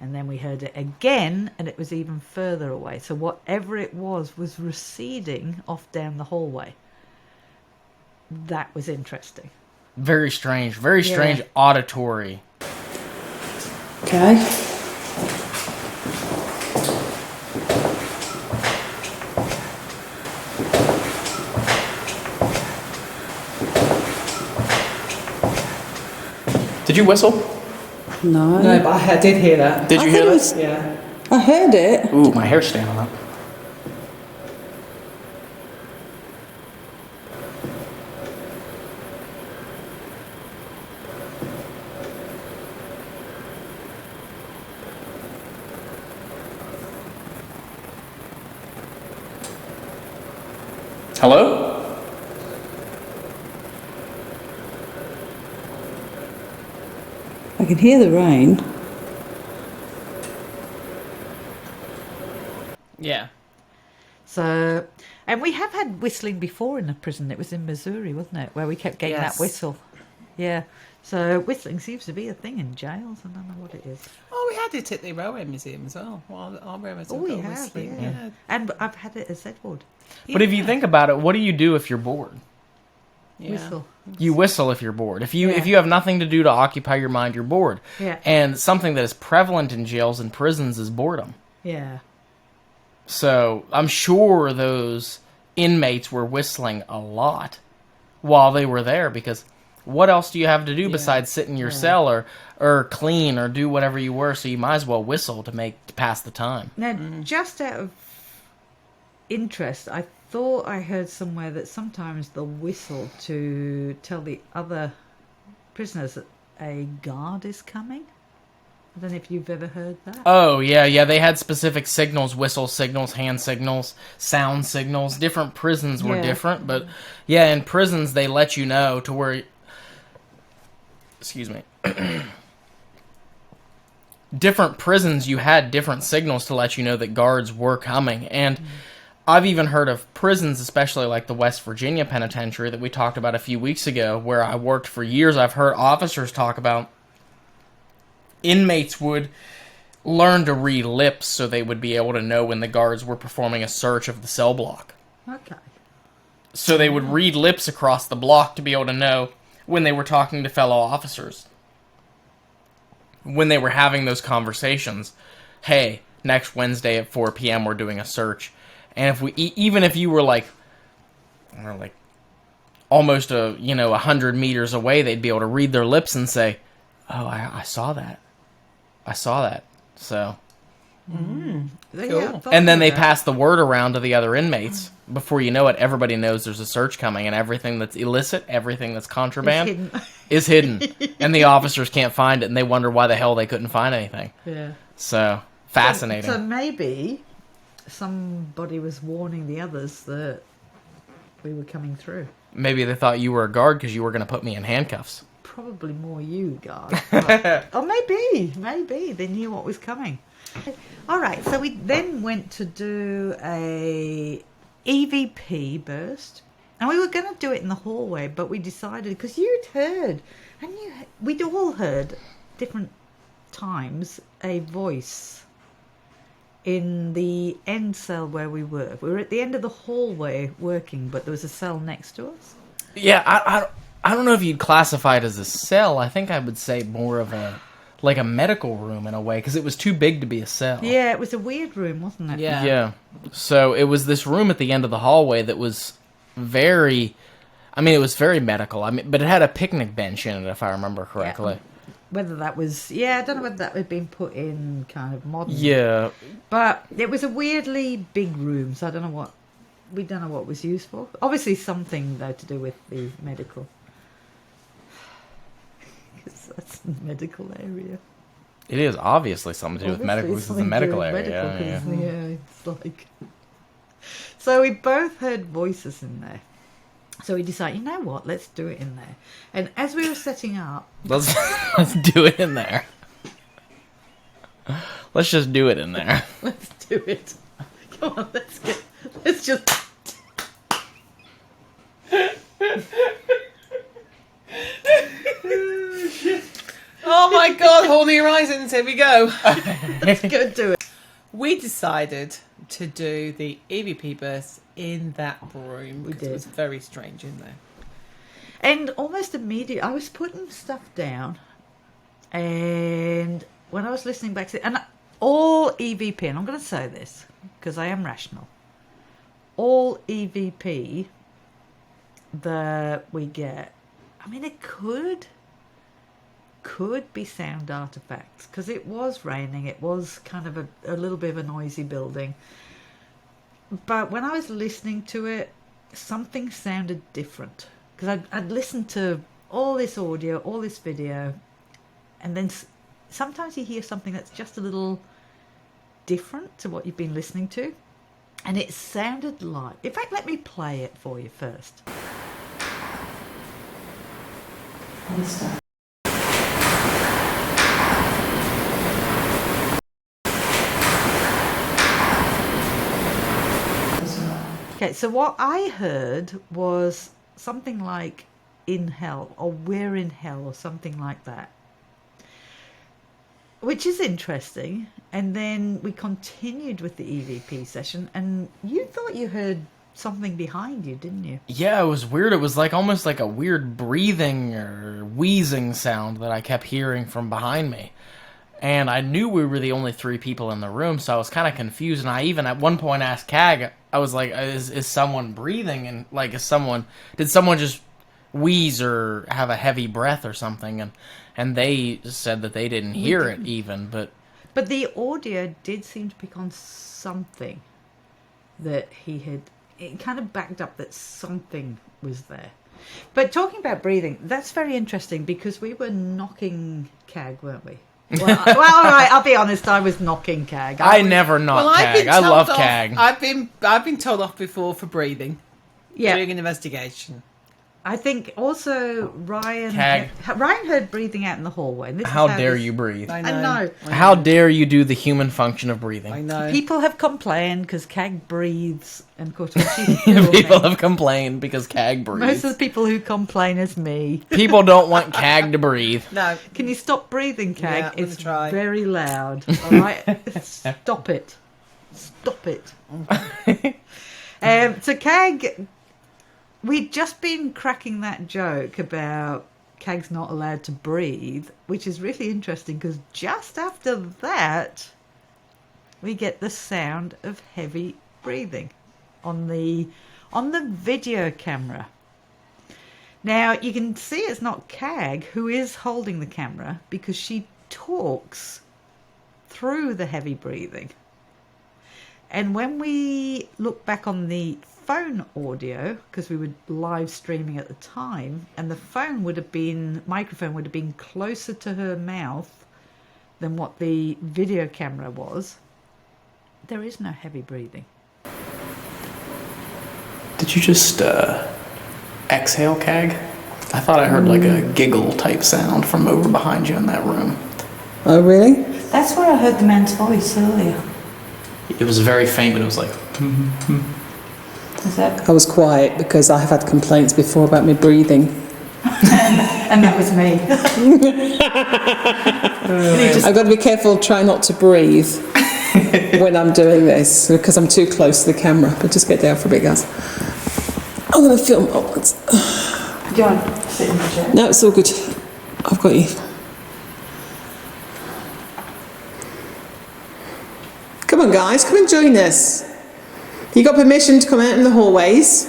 And then we heard it again, and it was even further away. So whatever it was receding off down the hallway. That was interesting. Very strange auditory. Okay. Did you whistle? No. No, but I did hear that. Did you hear that? Yeah. I heard it. Ooh, my hair's standing up. Hello? I can hear the rain. Yeah. So, and we have had whistling before in a prison. It was in Missouri, wasn't it? Where we kept getting that whistle. Yeah. So whistling seems to be a thing in jails. I don't know what it is. Oh, we had it at the Railway Museum as well. Well, our railway Oh, we got have, whistling. yeah. And I've had it as Edward. But if you think about it, what do you do if you're bored? Yeah. Whistle. You whistle if you're bored. If you Yeah. if you have nothing to do to occupy your mind, you're bored. Yeah. And something that is prevalent in jails and prisons is boredom. Yeah. So I'm sure those inmates were whistling a lot while they were there, because what else do you have to do besides sit in your cell or clean or do whatever you were? So you might as well whistle to pass the time. Now, just out of interest, I thought I heard somewhere that sometimes they'll whistle to tell the other prisoners that a guard is coming. I don't know if you've ever heard that. Oh, yeah. They had specific signals, whistle signals, hand signals, sound signals. Different prisons were different, but yeah, in prisons they let you know to where... Excuse me. Different prisons, you had different signals to let you know that guards were coming. And I've even heard of prisons, especially like the West Virginia Penitentiary that we talked about a few weeks ago, where I worked for years. I've heard officers talk about inmates would learn to read lips so they would be able to know when the guards were performing a search of the cell block. Okay. So they would read lips across the block to be able to know when they were talking to fellow officers. When they were having those conversations. Hey, next Wednesday at 4 p.m. we're doing a search. And if even if you were like almost 100 meters away, they'd be able to read their lips and say, "Oh, I saw that. I saw that." So, Cool. and then they pass the word around to the other inmates. Before you know it, everybody knows there's a search coming, and everything that's illicit, everything that's contraband, is hidden. And the officers can't find it, and they wonder why the hell they couldn't find anything. Yeah. So, fascinating. So maybe somebody was warning the others that we were coming through. Maybe they thought you were a guard because you were going to put me in handcuffs. probably more you guys. But, or maybe they knew what was coming. All right, so we then went to do a EVP burst, and we were going to do it in the hallway, but we decided, because you'd heard, and we'd all heard different times a voice in the end cell where we were. We were at the end of the hallway working, but there was a cell next to us. Yeah, I don't know if you'd classify it as a cell. I think I would say more of a medical room in a way, because it was too big to be a cell. Yeah, it was a weird room, wasn't it? Yeah. So it was this room at the end of the hallway that was very, it was very medical. But it had a picnic bench in it, if I remember correctly. Yeah. Whether that was, I don't know whether that had been put in kind of modern. Yeah. But it was a weirdly big room, so we don't know what it was used for. Obviously something, though, to do with the medical. Because that's the medical area. It is obviously something to do with medical. This is the medical area. Yeah, it's like... So we both heard voices in there. So we decided, you know what, let's do it in there. And as we were setting up... Let's do it in there. Let's just do it in there. Let's do it. Come on, let's just... Oh my god, Horny Horizons, here we go. Let's go do it. We decided to do the EVP burst in that room. We did. It was very strange in there. And almost immediately, I was putting stuff down, and when I was listening back to it, and all EVP, and I'm going to say this because I am rational, all EVP that we get, it could be sound artifacts, because it was raining, it was kind of a little bit of a noisy building. But when I was listening to it, something sounded different. Because I'd listened to all this audio, all this video, and then sometimes you hear something that's just a little different to what you've been listening to. And it sounded like... In fact, let me play it for you first. Okay, so what I heard was something like in hell, or we're in hell, or something like that. Which is interesting. And then we continued with the EVP session, and you thought you heard something behind you, didn't you? Yeah, it was weird. It was almost like a weird breathing or wheezing sound that I kept hearing from behind me. And I knew we were the only 3 people in the room, so I was kind of confused. And I even at one point asked Cag, I was like, is someone breathing? And did someone just wheeze or have a heavy breath or something? And they said that they didn't hear it even. But the audio did seem to pick on something that it kind of backed up that something was there. But talking about breathing, that's very interesting, because we were knocking Cag, weren't we? Well, all right, I'll be honest, I was knocking Cag. I never knock Cag. I love Cag. I've been told off before for breathing. Yeah. Doing an investigation. I think also Ryan Cag. Ryan heard breathing out in the hallway. And How dare you breathe? I know. How dare you do the human function of breathing? I know. People have complained because Cag breathes, and of course, People have complained because Cag breathes. Most of the people who complain is me. People don't want Cag to breathe. No. Can you stop breathing, Cag? Yeah, I'm it's gonna try. very loud. All right, stop it. Stop it. So Cag, we'd just been cracking that joke about Cag's not allowed to breathe, which is really interesting, because just after that, we get the sound of heavy breathing on the video camera. Now, you can see it's not Cag who is holding the camera, because she talks through the heavy breathing. And when we look back on the phone audio, because we were live streaming at the time, and the microphone would have been closer to her mouth than what the video camera was, there is no heavy breathing. Did you just exhale, Cag? I thought I heard like a giggle type sound from over behind you in that room. Oh, really? That's where I heard the man's voice earlier. It was very faint, but it was like... Is that? I was quiet because I have had complaints before about me breathing. And that was me. I've got to be careful, try not to breathe when I'm doing this because I'm too close to the camera. But just get down for a bit, guys. I'm going to film. Oh, Do you want to sit in the chair? no, it's all good. I've got you. Come on, guys, come and join us. You got permission to come out in the hallways.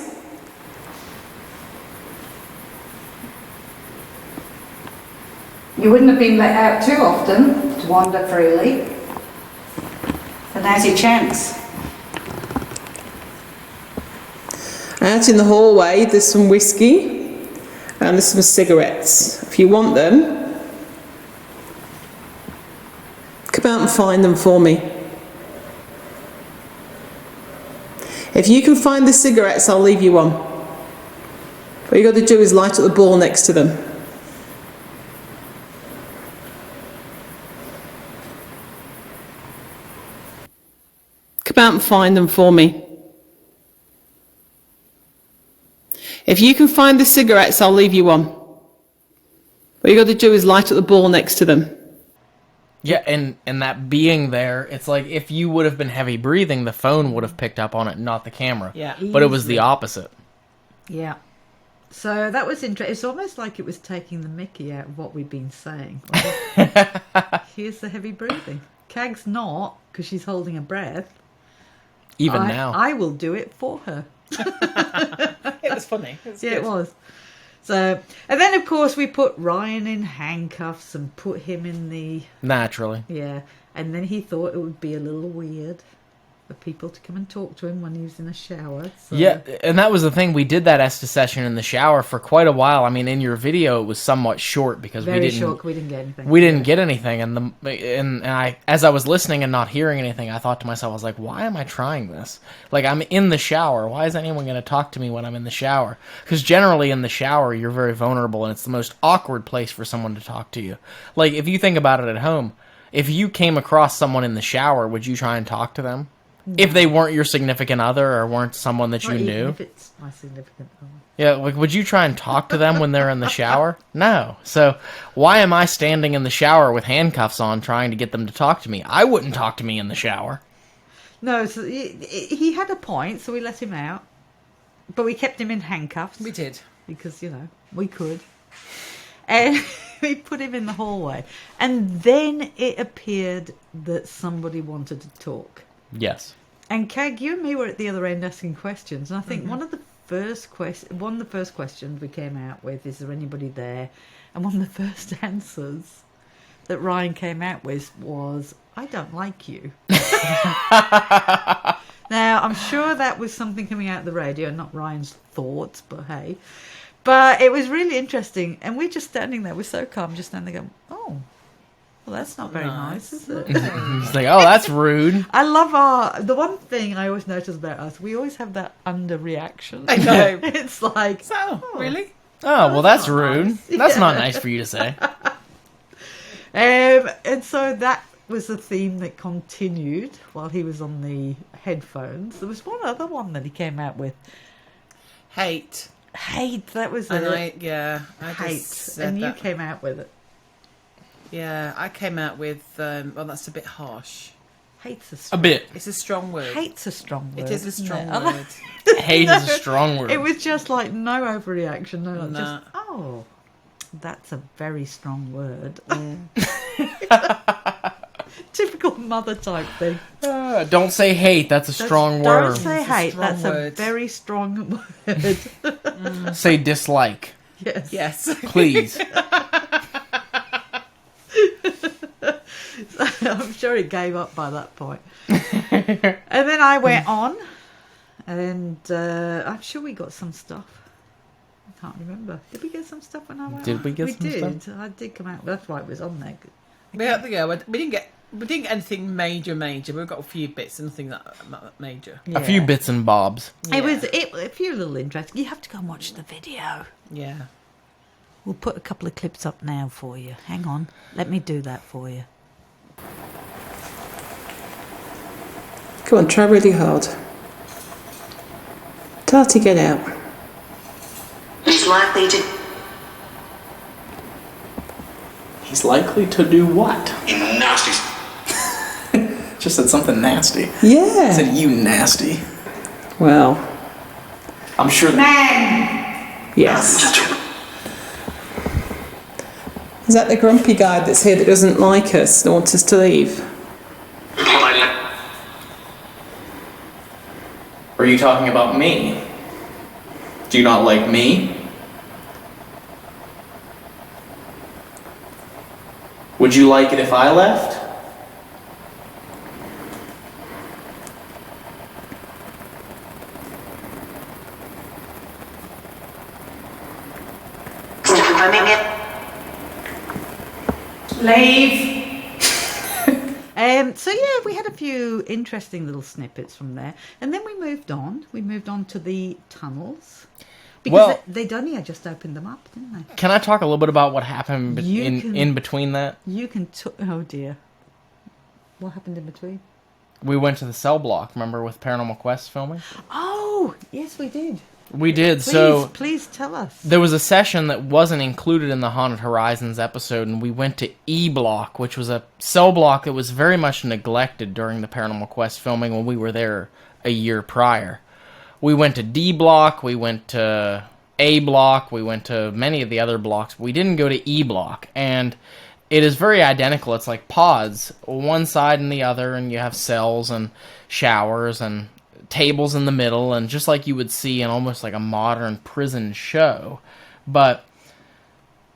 You wouldn't have been let out too often to wander freely. But now's your chance. Out in the hallway, there's some whiskey and there's some cigarettes. If you want them, come out and find them for me. If you can find the cigarettes, I'll leave you one. What you got to do is light up the ball next to them. Come out and find them for me. If you can find the cigarettes, I'll leave you one. What you got to do is light up the ball next to them. Yeah, and that being there, it's like if you would have been heavy breathing, the phone would have picked up on it, not the camera. Yeah. But it was the opposite. Yeah. So that was interesting. It's almost like it was taking the mickey out of what we've been saying. Like, here's the heavy breathing. Kag's not, because she's holding her breath. Even now. I will do it for her. It was funny. It was Yeah, good. it was. So, and then of course we put Ryan in handcuffs and put him in the... Naturally. Yeah, and then he thought it would be a little weird for people to come and talk to him when he was in a shower. So. Yeah, and that was the thing. We did that Estes session in the shower for quite a while. I mean, in your video, it was somewhat short because Very we didn't. short, we didn't get anything. We didn't get anything, and I, as I was listening and not hearing anything, I thought to myself, I was like, why am I trying this? Like, I'm in the shower. Why is anyone going to talk to me when I'm in the shower? Because generally in the shower, you're very vulnerable, and it's the most awkward place for someone to talk to you. Like, if you think about it at home, if you came across someone in the shower, would you try and talk to them? No. If they weren't your significant other or weren't someone that you knew? If it's my significant other. Yeah, like, would you try and talk to them when they're in the shower? No. So, why am I standing in the shower with handcuffs on trying to get them to talk to me? I wouldn't talk to me in the shower. No, so he had a point, so we let him out. But we kept him in handcuffs. We did. Because, you know, we could. And we put him in the hallway. And then it appeared that somebody wanted to talk. Yes. And Kag, you and me were at the other end asking questions. And I think one of the first questions we came out with, is there anybody there? And one of the first answers that Ryan came out with was, I don't like you. Now, I'm sure that was something coming out of the radio, not Ryan's thoughts, but hey. But it was really interesting. And we're just standing there, we're so calm, just standing there going, oh, well, that's not very nice, is it? It's like, oh, that's rude. I love the one thing I always notice about us, we always have that underreaction. I know. It's like, So, really? Oh, well, that's rude. nice. That's Yeah. not nice for you to say. and so that was the theme that continued while he was on the headphones. There was one other one that he came out with. Hate. Hate, that was And it. I Hate. just said And you that. came out with it. Yeah, I came out with, well, that's a bit harsh. Hate's a A strong bit. It's a strong word. Hate's a strong word. It is a isn't strong it? word. Hate is a strong word. It was just like no overreaction. No, like Nah. just, oh, that's a very strong word. Typical mother type thing. Don't say hate. That's a strong Don't word. say It's a hate. strong That's word. a very strong word. Say dislike, Yes. Yes. please. I'm sure he gave up by that point. And then I went on, and I'm sure we got some stuff. I can't remember. Did we get some stuff when I went Did on? we get some did. stuff? I did come out. That's why it was on there. We had to go. We didn't get anything major. We got a few bits, nothing that major. A few bits and bobs. It was a few little interesting. You have to go and watch the video. Yeah. We'll put a couple of clips up now for you. Hang on. Let me do that for you. Come on, try really hard. Tell her to get out. He's likely to... He's likely to do what? You nasty... Just said something nasty. Yeah. Said, you nasty. Well, I'm sure yes. Is that the grumpy guy that's here that doesn't like us, that wants us to leave? Are you talking about me? Do you not like me? Would you like it if I left? Leave. So yeah, we had a few interesting little snippets from there, and then we moved on. We moved on to the tunnels because Well- they'd only just opened them up, didn't they? Can I talk a little bit about what happened You can- in between that? You can. Oh dear, what happened in between? We went to the cell block, remember, with Paranormal Quest filming? Oh yes, we did. We did, Please, please tell us. There was a session that wasn't included in the Haunted Horizons episode, and we went to E Block, which was a cell block that was very much neglected during the Paranormal Quest filming when we were there a year prior. We went to D Block, we went to A Block, we went to many of the other blocks, but we didn't go to E Block, and it is very identical. It's like pods, one side and the other, and you have cells and showers and tables in the middle, and just like you would see in almost like a modern prison show. But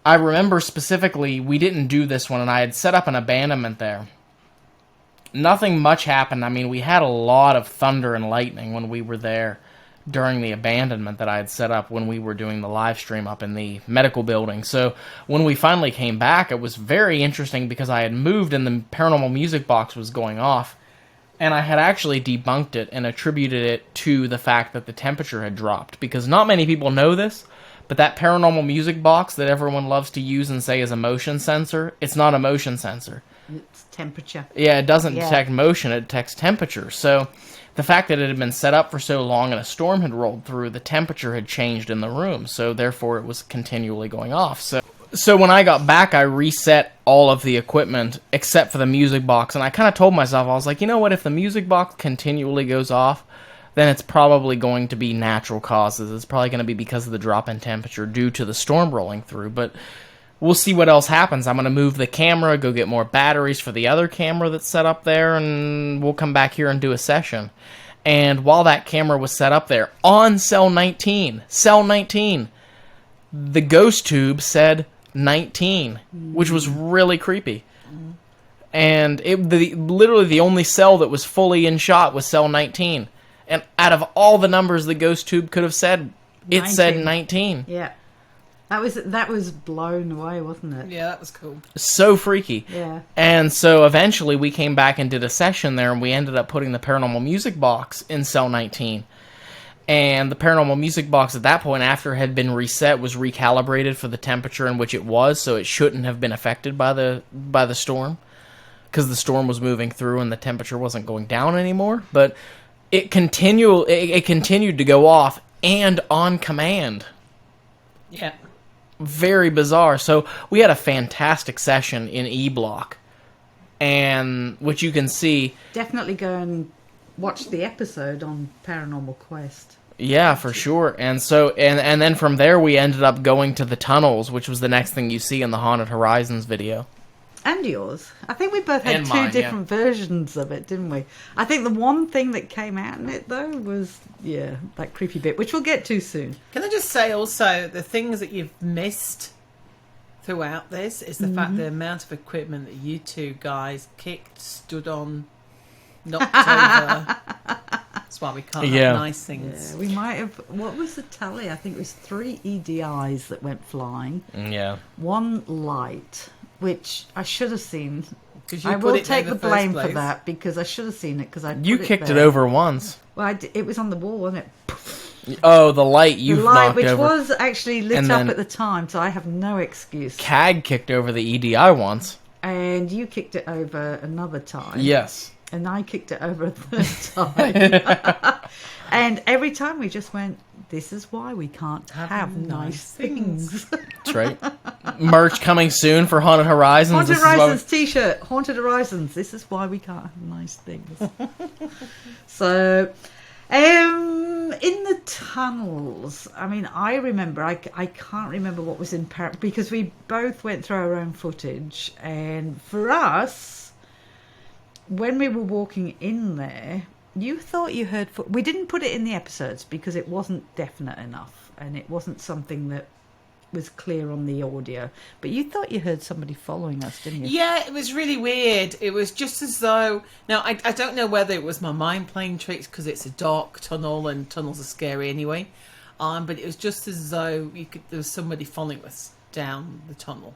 I remember specifically, we didn't do this one, and I had set up an abandonment there. Nothing much happened. I mean, we had a lot of thunder and lightning when we were there during the abandonment that I had set up when we were doing the live stream up in the medical building. So when we finally came back, it was very interesting because I had moved and the paranormal music box was going off. And I had actually debunked it and attributed it to the fact that the temperature had dropped. Because not many people know this, but that paranormal music box that everyone loves to use and say is a motion sensor, it's not a motion sensor. It's temperature. Yeah, it doesn't Yeah. detect motion, it detects temperature. So the fact that it had been set up for so long and a storm had rolled through, the temperature had changed in the room. So therefore it was continually going off. So when I got back, I reset all of the equipment except for the music box, and I kind of told myself, I was like, you know what, if the music box continually goes off, then it's probably going to be natural causes. It's probably going to be because of the drop in temperature due to the storm rolling through, but we'll see what else happens. I'm going to move the camera, go get more batteries for the other camera that's set up there, and we'll come back here and do a session. And while that camera was set up there, on cell 19, the ghost tube said 19, which was really creepy. And literally the only cell that was fully in shot was cell 19. And out of all the numbers the ghost tube could have said, it 19. said 19. Yeah. That was blown away, wasn't it? Yeah, that was cool. So freaky. Yeah. And so eventually we came back and did a session there, and we ended up putting the paranormal music box in cell 19. And the paranormal music box at that point, after it had been reset, was recalibrated for the temperature in which it was, so it shouldn't have been affected by the storm, because the storm was moving through and the temperature wasn't going down anymore. But it continued to go off and on command. Yeah. Very bizarre. So we had a fantastic session in E Block, and which you can see. Definitely go and watch the episode on Paranormal Quest. Yeah, for sure. And so, and then from there we ended up going to the tunnels, which was the next thing you see in the Haunted Horizons video. And yours. I think we both had And two mine, different versions of it, didn't we? I think the one thing that came out in it, though, was, that creepy bit, which we'll get to soon. Can I just say also, the things that you've missed throughout this is the fact the amount of equipment that you two guys kicked, stood on, knocked over. That's why we can't have nice things. Yeah, we might have... What was the tally? I think it was 3 EDIs that went flying. Yeah. 1 light, which I should have seen. You I put will it there take in the first blame for place. that, because I should have seen it, because I You put kicked it there. over once. Well, it was on the wall, wasn't it? Oh, the light you've The light, knocked which over. was actually lit And up then- at the time, so I have no excuse. CAG kicked over the EDI once. And you kicked it over another time. Yes. And I kicked it over a third time. And every time we just went, this is why we can't have nice things. That's right. Merch coming soon for Haunted Horizons. Haunted This is why we- Horizons t-shirt. Haunted Horizons. This is why we can't have nice things. So, in the tunnels, I mean, I remember, I can't remember what was in because we both went through our own footage. And for us, when we were walking in there, you thought you heard... We didn't put it in the episodes because it wasn't definite enough. And it wasn't something that was clear on the audio. But you thought you heard somebody following us, didn't you? Yeah, it was really weird. It was just as though... Now, I don't know whether it was my mind playing tricks because it's a dark tunnel and tunnels are scary anyway. But it was just as though there was somebody following us down the tunnel.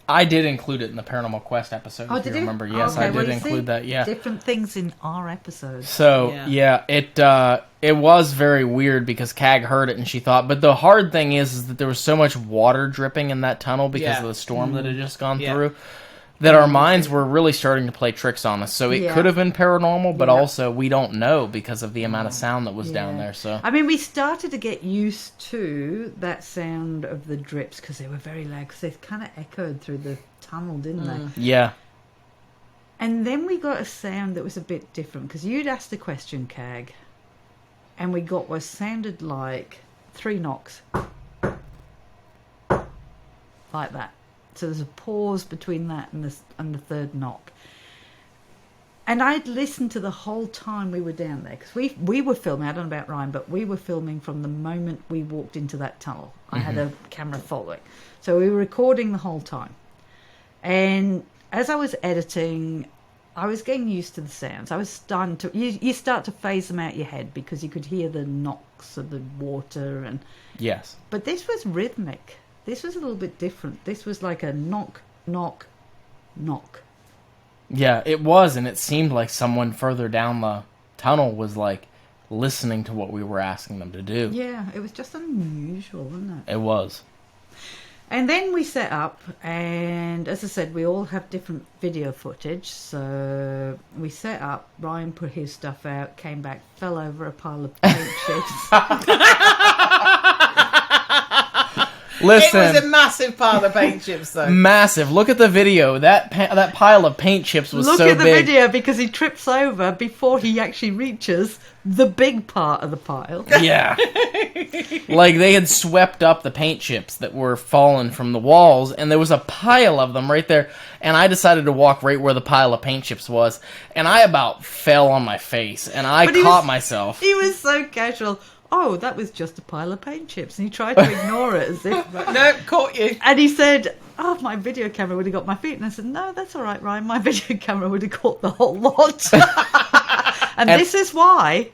I did include it in the Paranormal Quest episode, Oh, if did you you? remember. Yes, Okay, I well, did you include see, that, yeah. Different things in our episodes. So, yeah, it was very weird because CAG heard it and she thought... But the hard thing is that there was so much water dripping in that tunnel because of the storm that had just gone through that our minds were really starting to play tricks on us. So it could have been paranormal, but also we don't know because of the amount of sound that was down there. So I mean, we started to get used to that sound of the drips because they were very loud because they kind of echoed through the tunnel, didn't they? yeah. And then we got a sound that was a bit different because you'd asked a question, CAG, and we got what sounded like 3 knocks. Like that. So there's a pause between that and the third knock. And I'd listened to the whole time we were down there because we were filming. I don't know about Ryan, but we were filming from the moment we walked into that tunnel. I had a camera following, so we were recording the whole time. And as I was editing, I was getting used to the sounds. I was starting to you start to phase them out your head because you could hear the knocks of the water and Yes. But this was rhythmic. This was a little bit different. This was like a knock, knock, knock. Yeah, it was, and it seemed like someone further down the tunnel was like listening to what we were asking them to do. Yeah, it was just unusual, wasn't it? It was. And then we set up, and as I said, we all have different video footage. So we set up, Ryan put his stuff out, came back, fell over a pile of paint chips. Listen, It was a massive pile of paint chips, though. massive. Look at the video. That pile of paint chips was Look so at the big. video because he trips over before he actually reaches the big part of the pile. Yeah. Like they had swept up the paint chips that were fallen from the walls, and there was a pile of them right there. And I decided to walk right where the pile of paint chips was, and I about fell on my face, and I caught myself. He was so casual. Oh, that was just a pile of paint chips. And he tried to ignore it as if... No, caught you. And he said, oh, my video camera would have got my feet. And I said, no, that's all right, Ryan. My video camera would have caught the whole lot. and this is why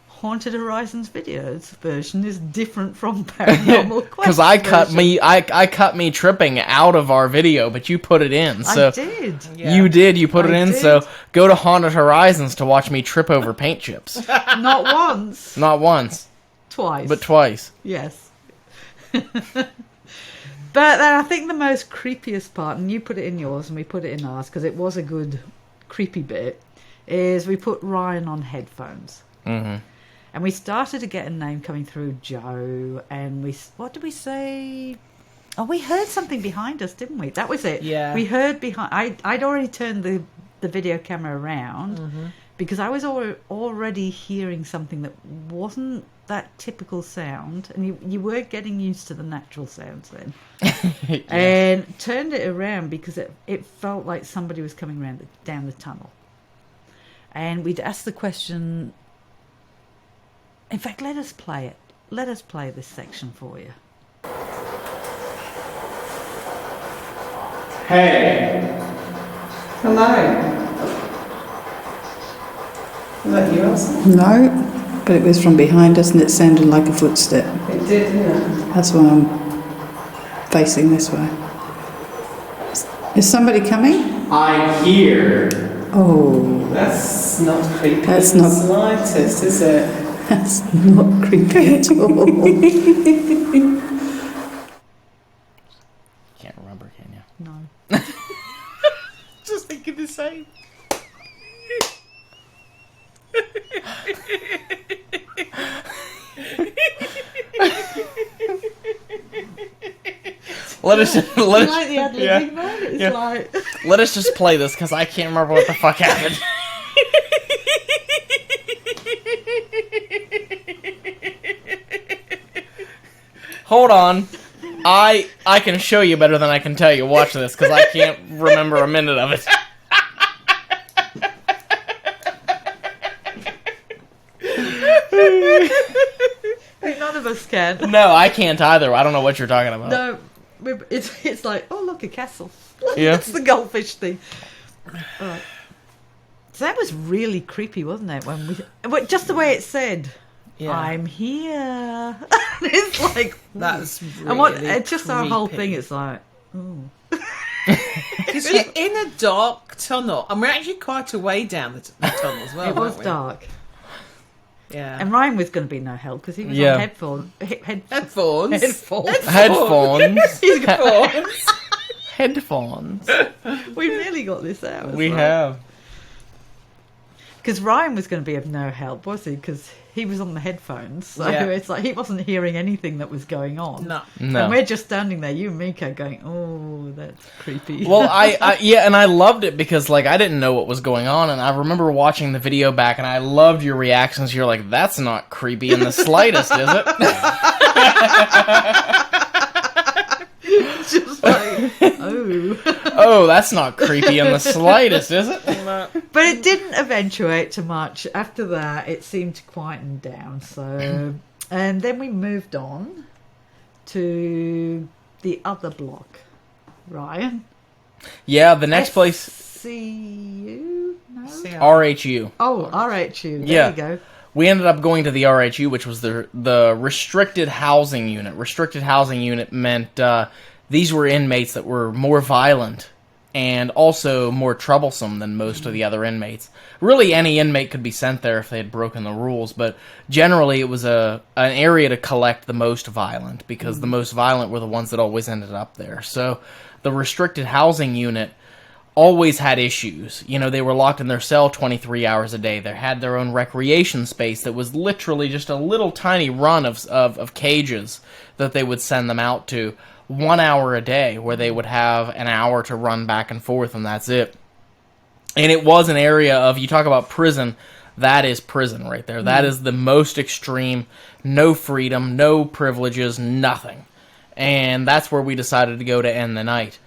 Haunted Horizons videos version is different from Paranormal Quest. Because I cut me tripping out of our video, but you put it in. So I did. You did. You put it in. did. So go to Haunted Horizons to watch me trip over paint chips. Not once. Not once, Twice. but twice. Yes. But then I think the most creepiest part, and you put it in yours and we put it in ours because it was a good creepy bit, is we put Ryan on headphones. Mm-hmm. And we started to get a name coming through, Joe, and what did we say? Oh, we heard something behind us, didn't we? That was it. Yeah. We heard behind... I'd already turned the video camera around because I was already hearing something that wasn't that typical sound, and you were getting used to the natural sounds then. And turned it around because it felt like somebody was coming down the tunnel. And we'd asked the question... In fact, let us play it. Let us play this section for you. Hey. Hello. Was that you, Elsa? No, but it was from behind us and it sounded like a footstep. It did, yeah. That's why I'm facing this way. Is somebody coming? I'm here. Oh, That's not creepy That's in the not- slightest, is it? That's not creepy at all. Can't remember, can you? No. Just thinking the same. Let us Like the ad-libbing man? It's like... let us just play this because I can't remember what the fuck happened. Hold on. I can show you better than I can tell you. Watch this because I can't remember a minute of it. Hey, none of us can. No, I can't either. I don't know what you're talking about. No, it's like, oh, look, a castle. Yeah. It's the goldfish thing. Alright. So that was really creepy, wasn't it? But just the way it said, Yeah. I'm here. It's like, That's really and what? It's just our whole creepy. thing. It's like, oh. Because you're in a dark tunnel, and we're actually quite a way down the tunnel as well. It was weren't we? dark. Yeah. And Ryan was going to be no help because he was Yeah. on headphones. Headphones. Headphones. Headphones. Headphones. We really got this out. We have. Because Ryan was going to be of no help, was he? Because he was on the headphones. So Yeah. it's like he wasn't hearing anything that was going on. No. No. And we're just standing there, you and Miko, going, oh, that's creepy. Well, yeah, and I loved it because, like, I didn't know what was going on, and I remember watching the video back, and I loved your reactions. You're like, that's not creepy in the slightest, is it? just like, oh. Oh, that's not creepy in the slightest, is it? But it didn't eventuate to much. After that, it seemed to quieten down. So, and then we moved on to the other block. Ryan? Yeah, the next place, SCU? No? RHU. Oh, RHU. There Yeah. you go. We ended up going to the RHU, which was the restricted housing unit. Restricted housing unit meant these were inmates that were more violent and also more troublesome than most of the other inmates. Really, any inmate could be sent there if they had broken the rules, but generally it was an area to collect the most violent, because the most violent were the ones that always ended up there. So the restricted housing unit always had issues. You know, they were locked in their cell 23 hours a day. They had their own recreation space that was literally just a little tiny run of cages that they would send them out to. 1 hour a day where they would have an hour to run back and forth, and that's it. And it was an area of, you talk about prison, that is prison right there. That is the most extreme, no freedom, no privileges, nothing. And that's where we decided to go to end the night.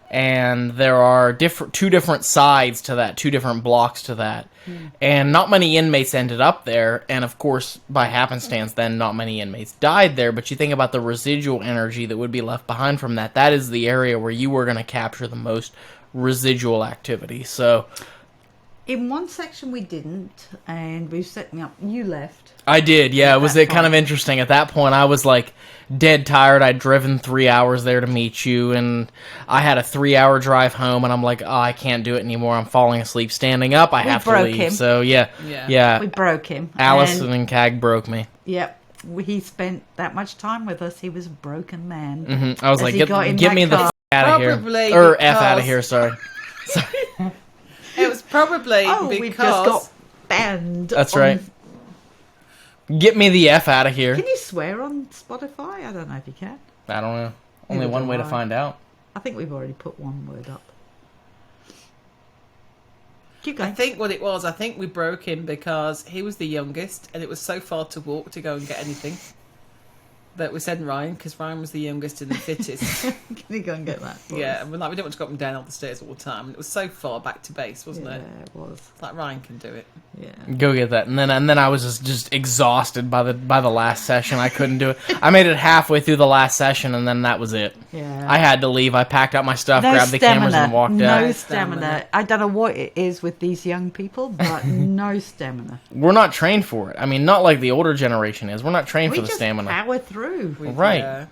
And there are two different sides to that, two different blocks to that. And not many inmates ended up there, and of course, by happenstance, then not many inmates died there, but you think about the residual energy that would be left behind from that. That is the area where you were going to capture the most residual activity. So In one section we didn't, and we set me up. You left. I did, yeah. It was That kind of point. interesting. At that point, I was like dead tired. I'd driven 3 hours there to meet you, and I had a 3-hour drive home, and I'm like, oh, I can't do it anymore. I'm falling asleep standing up. I have to broke leave. him. So yeah, Yeah. yeah. We broke him. Allison and Cag broke me. Yep. He spent that much time with us. He was a broken man. I was As like, he got in get that me the car. f out of here, Probably or f out of because- here. Sorry. It was probably Oh, because... we've just got banned. That's on- right. Get me the f out of here. Can you swear on Spotify? I don't know if you can. I don't know. Only Neither one do way to I. find out. I think we've already put one word up. Keep I going. think what it was, I think we broke him because he was the youngest and it was so far to walk to go and get anything. But we said Ryan, because Ryan was the youngest and the fittest. Can you go and get that? for Yeah, us? and we didn't want to go up and down all the stairs all the time. And it was so far back to base, wasn't Yeah, it? it was. It's like Ryan can do it. Yeah. Go get that, and then I was just exhausted by the last session. I couldn't do it. I made it halfway through the last session, and then that was it. Yeah. I had to leave. I packed up my stuff, No grabbed the cameras, and walked no out. No stamina. stamina. I don't know what it is with these young people, but no stamina. We're not trained for it. I mean, not like the older generation is. We're not trained We for the just stamina. power through. Right.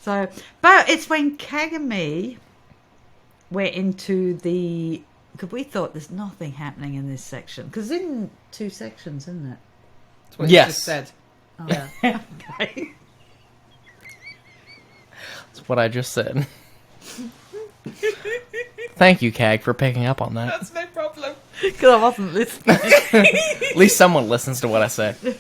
So, but it's when Kag and me went into the... Because we thought there's nothing happening in this section. Because in 2 sections, isn't it? That's what you Yes. just said. Oh. Yeah. Okay. That's what I just said. Thank you, Cag, for picking up on that. That's no problem. Because I wasn't listening. At least someone listens to what I say. Is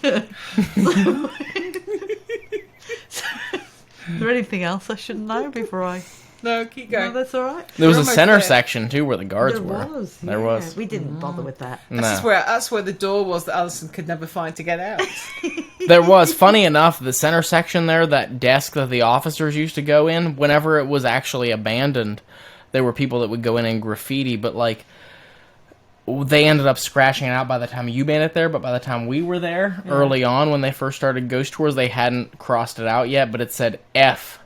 there anything else I should know before I... No, keep No, going. that's all right. There was You're a almost center there. section, too, where the guards There were. was. There yeah. was. We didn't bother with that. No. That's where the door was that Alison could never find to get out. There was. Funny enough, the center section there, that desk that the officers used to go in, whenever it was actually abandoned, there were people that would go in and graffiti, but, like, they ended up scratching it out by the time you made it there, but by the time we were there, early on, when they first started ghost tours, they hadn't crossed it out yet, but it said F.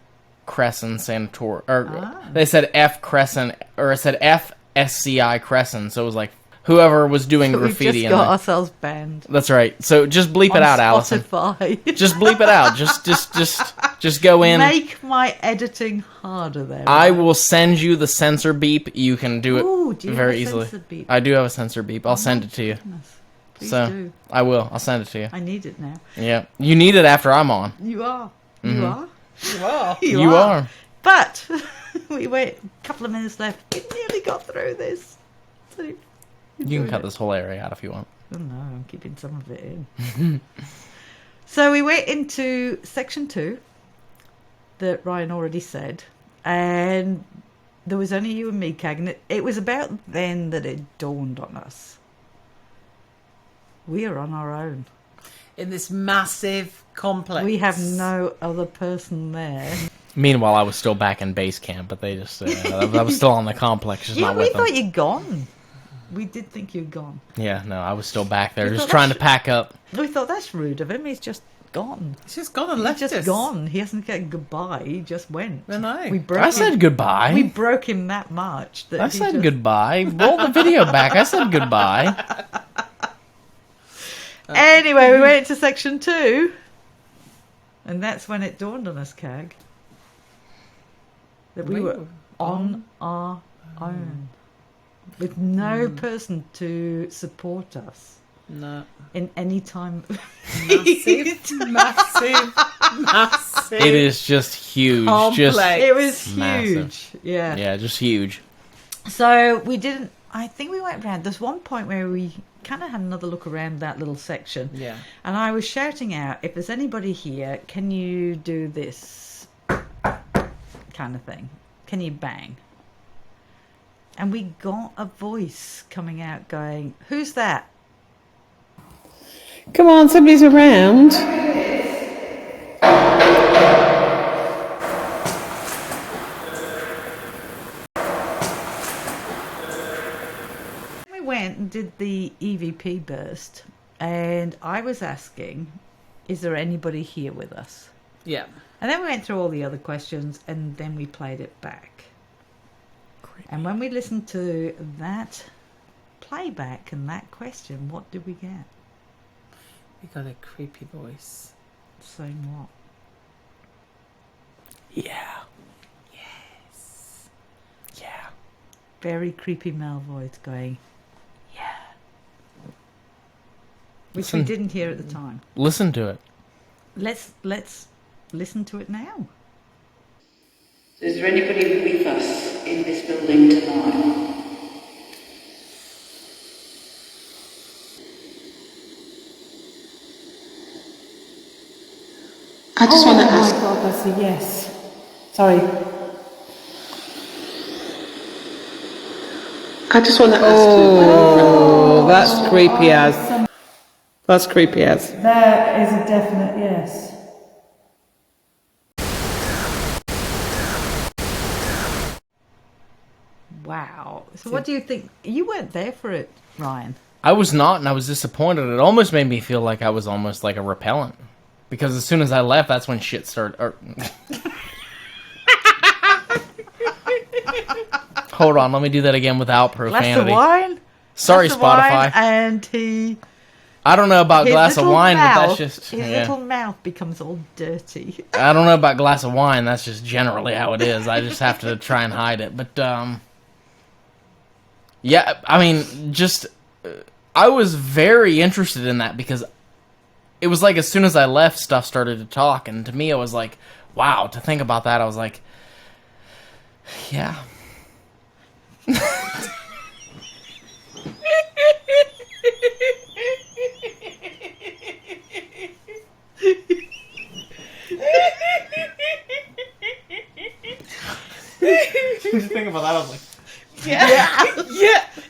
Cresson Sanatorium, or they said F Cresson, or it said F SCI Cresson, so it was like whoever was doing But graffiti. We've just in got there. ourselves banned. That's right. So just bleep it out, Alison. Spotify. Just bleep it out. Just go in. Make my editing harder there. I will send you the censor beep. You can do it Ooh, do you have very a easily. censored beep? I do have a censor beep. I'll send it to you. Goodness. Please So do. I will. I'll send it to you. I need it now. Yeah, you need it after I'm on. You are. You are. Wow. You are. But we wait a couple of minutes left. We nearly got through this. So You can cut this whole area out if you want. Oh no, I'm keeping some of it in. So we went into section 2 that Ryan already said, and there was only you and me, Cag, and it was about then that it dawned on us. We are on our own. In this massive complex. We have no other person there. Meanwhile, I was still back in base camp, but they just I was still on the complex, just Yeah, not we with them. thought you'd gone. We did think you'd gone. Yeah, no, I was still back there, You just thought trying to that's- pack up. We thought that's rude of him. He's just gone. He's just gone and He's left just us. gone. He hasn't said goodbye. He just went. I know. We broke I him. said goodbye. We broke him that much. That I he said just- goodbye. Roll the video back. I said goodbye. Anyway, we went into section 2, and that's when it dawned on us, Cag, that we were on our own, with no person to support us No. in any time. Massive. It is just huge. Just Complex. It was Massive. huge. Yeah. just huge. So we didn't. I think we went around. There's one point where we kind of had another look around that little section. Yeah. And I was shouting out, if there's anybody here, can you do this kind of thing? Can you bang? And we got a voice coming out going, who's that? Come on, somebody's around. We went and did the EVP burst, and I was asking, is there anybody here with us? Yeah. And then we went through all the other questions, and then we played it back. And when we listened to that playback and that question, what did we get? We got a creepy voice. Saying what? Yeah. Yes. Yeah. Very creepy male voice going, yeah. Which Listen. we didn't hear at the time. Listen to it. Let's listen to it now. Is there anybody with us in this building tonight? I just want to ask. Oh my God, that's a yes. Sorry. I just want to ask. Oh, that's creepy as. That's creepy as. That is a definite yes. Wow. So what do you think? You weren't there for it, Ryan. I was not, and I was disappointed. It almost made me feel like I was almost like a repellent. Because as soon as I left, that's when shit started... Hold on, let me do that again without Glass profanity. of wine? Sorry, Glass of wine, Spotify. and he... I don't know about his glass of little wine, but mouth- that's just... His yeah. little mouth becomes all dirty. I don't know about glass of wine, that's just generally how it is. I just have to try and hide it. But, yeah, I mean, just... I was very interested in that because it was like as soon as I left, stuff started to talk, and to me, it was like, wow. To think about that, I was like, yeah. Just think about that, I was like,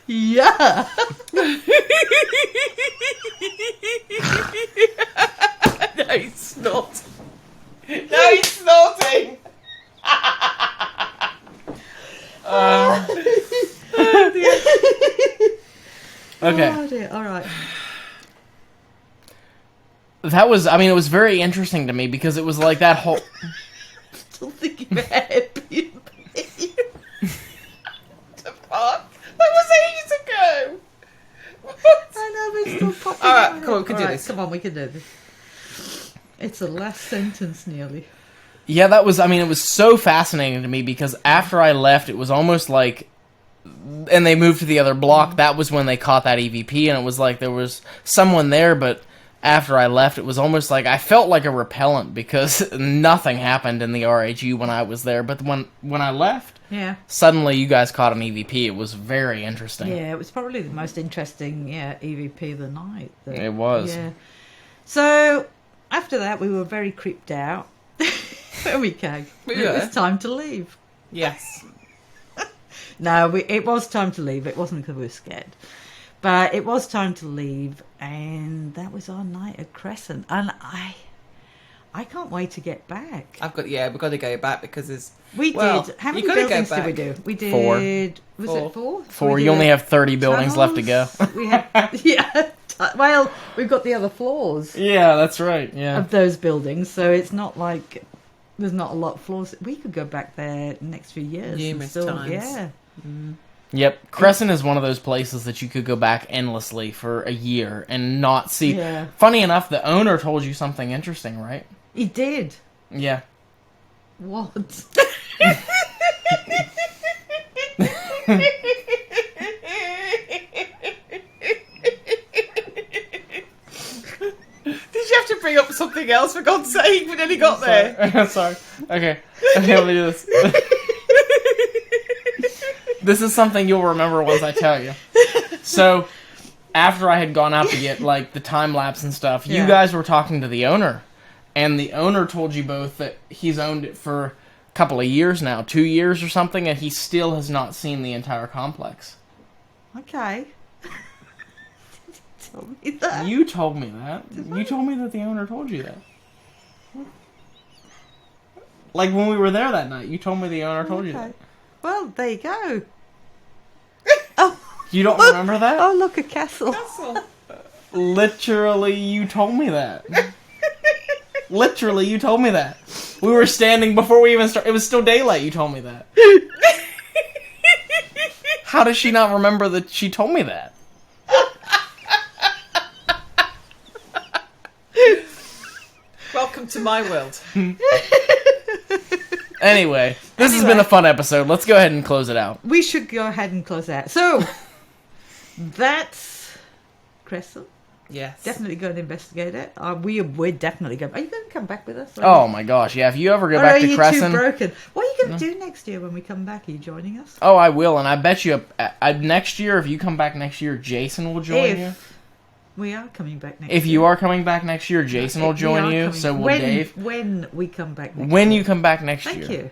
Yeah. No, he's not. No, he's snorting. okay. Oh, dear. All right. That was, I mean, it was very interesting to me because it was like that whole... Still thinking about Airbnb. The fuck? That was ages ago. What? I know, but it's still popping. All right, in my come on, head. we can do All right, this. Come on, we can do this. It's the last sentence nearly. Yeah, that was, I mean, it was so fascinating to me because after I left, it was almost like, and they moved to the other block, that was when they caught that EVP, and it was like there was someone there, but after I left, it was almost like, I felt like a repellent because nothing happened in the RHU when I was there, but when I left, Yeah. suddenly you guys caught an EVP. It was very interesting. Yeah, it was probably the most interesting, EVP of the night. It was. Yeah. So, after that, we were very creeped out. When we came. We It were. was time to leave. Yes. No, it was time to leave. It wasn't because we were scared. But it was time to leave, and that was our night at Cresson. And I can't wait to get back. We've got to go back because there's... We Well, did. How you many gotta go buildings did back. we do? We did... Four. Was Four. it four? Four, We you did only have 30 buildings left to go. tunnels. We had... Yeah. Well, we've got the other floors Yeah, that's right, yeah. of those buildings, so it's not like... There's not a lot of floors. We could go back there next few years. and Numerous still, times. Yeah. Yep, Cresson is one of those places that you could go back endlessly for a year and not see. Yeah. Funny enough, the owner told you something interesting, right? He did. Yeah. What? Did you have to bring up something else, for God's sake, when he got there? Sorry. Okay, let me do this. This is something you'll remember once I tell you. So, after I had gone out to get, like, the time lapse and stuff, you Yeah. guys were talking to the owner. And the owner told you both that he's owned it for a couple of years now, 2 years or something, and he still has not seen the entire complex. Okay. Tell me that. You told me that. You told me that the owner told you that. Like when we were there that night, you told me the owner told you that. Well, there you go. Oh, You don't remember that? oh, look, a castle. Literally, you told me that. Literally, you told me that. We were standing before we even started. It was still daylight. You told me that. How does she not remember that she told me that? Welcome to my world. Anyway, this has been a fun episode. Let's go ahead and close it out. We should go ahead and close out. So, that's Cresson. Yes. Definitely go and investigate it. We're definitely going. Are you going to come back with us? Oh my gosh, yeah, if you ever go Or back are to you Cresson... too broken? What are you going to do next year when we come back? Are you joining us? Oh, I will, and I bet you next year, if you come back next year, Jason will join you. We are coming back next If year. you are coming back next year, Jason will We join are you, coming- so will when, Dave. When we come back next When year. you come back next Thank year.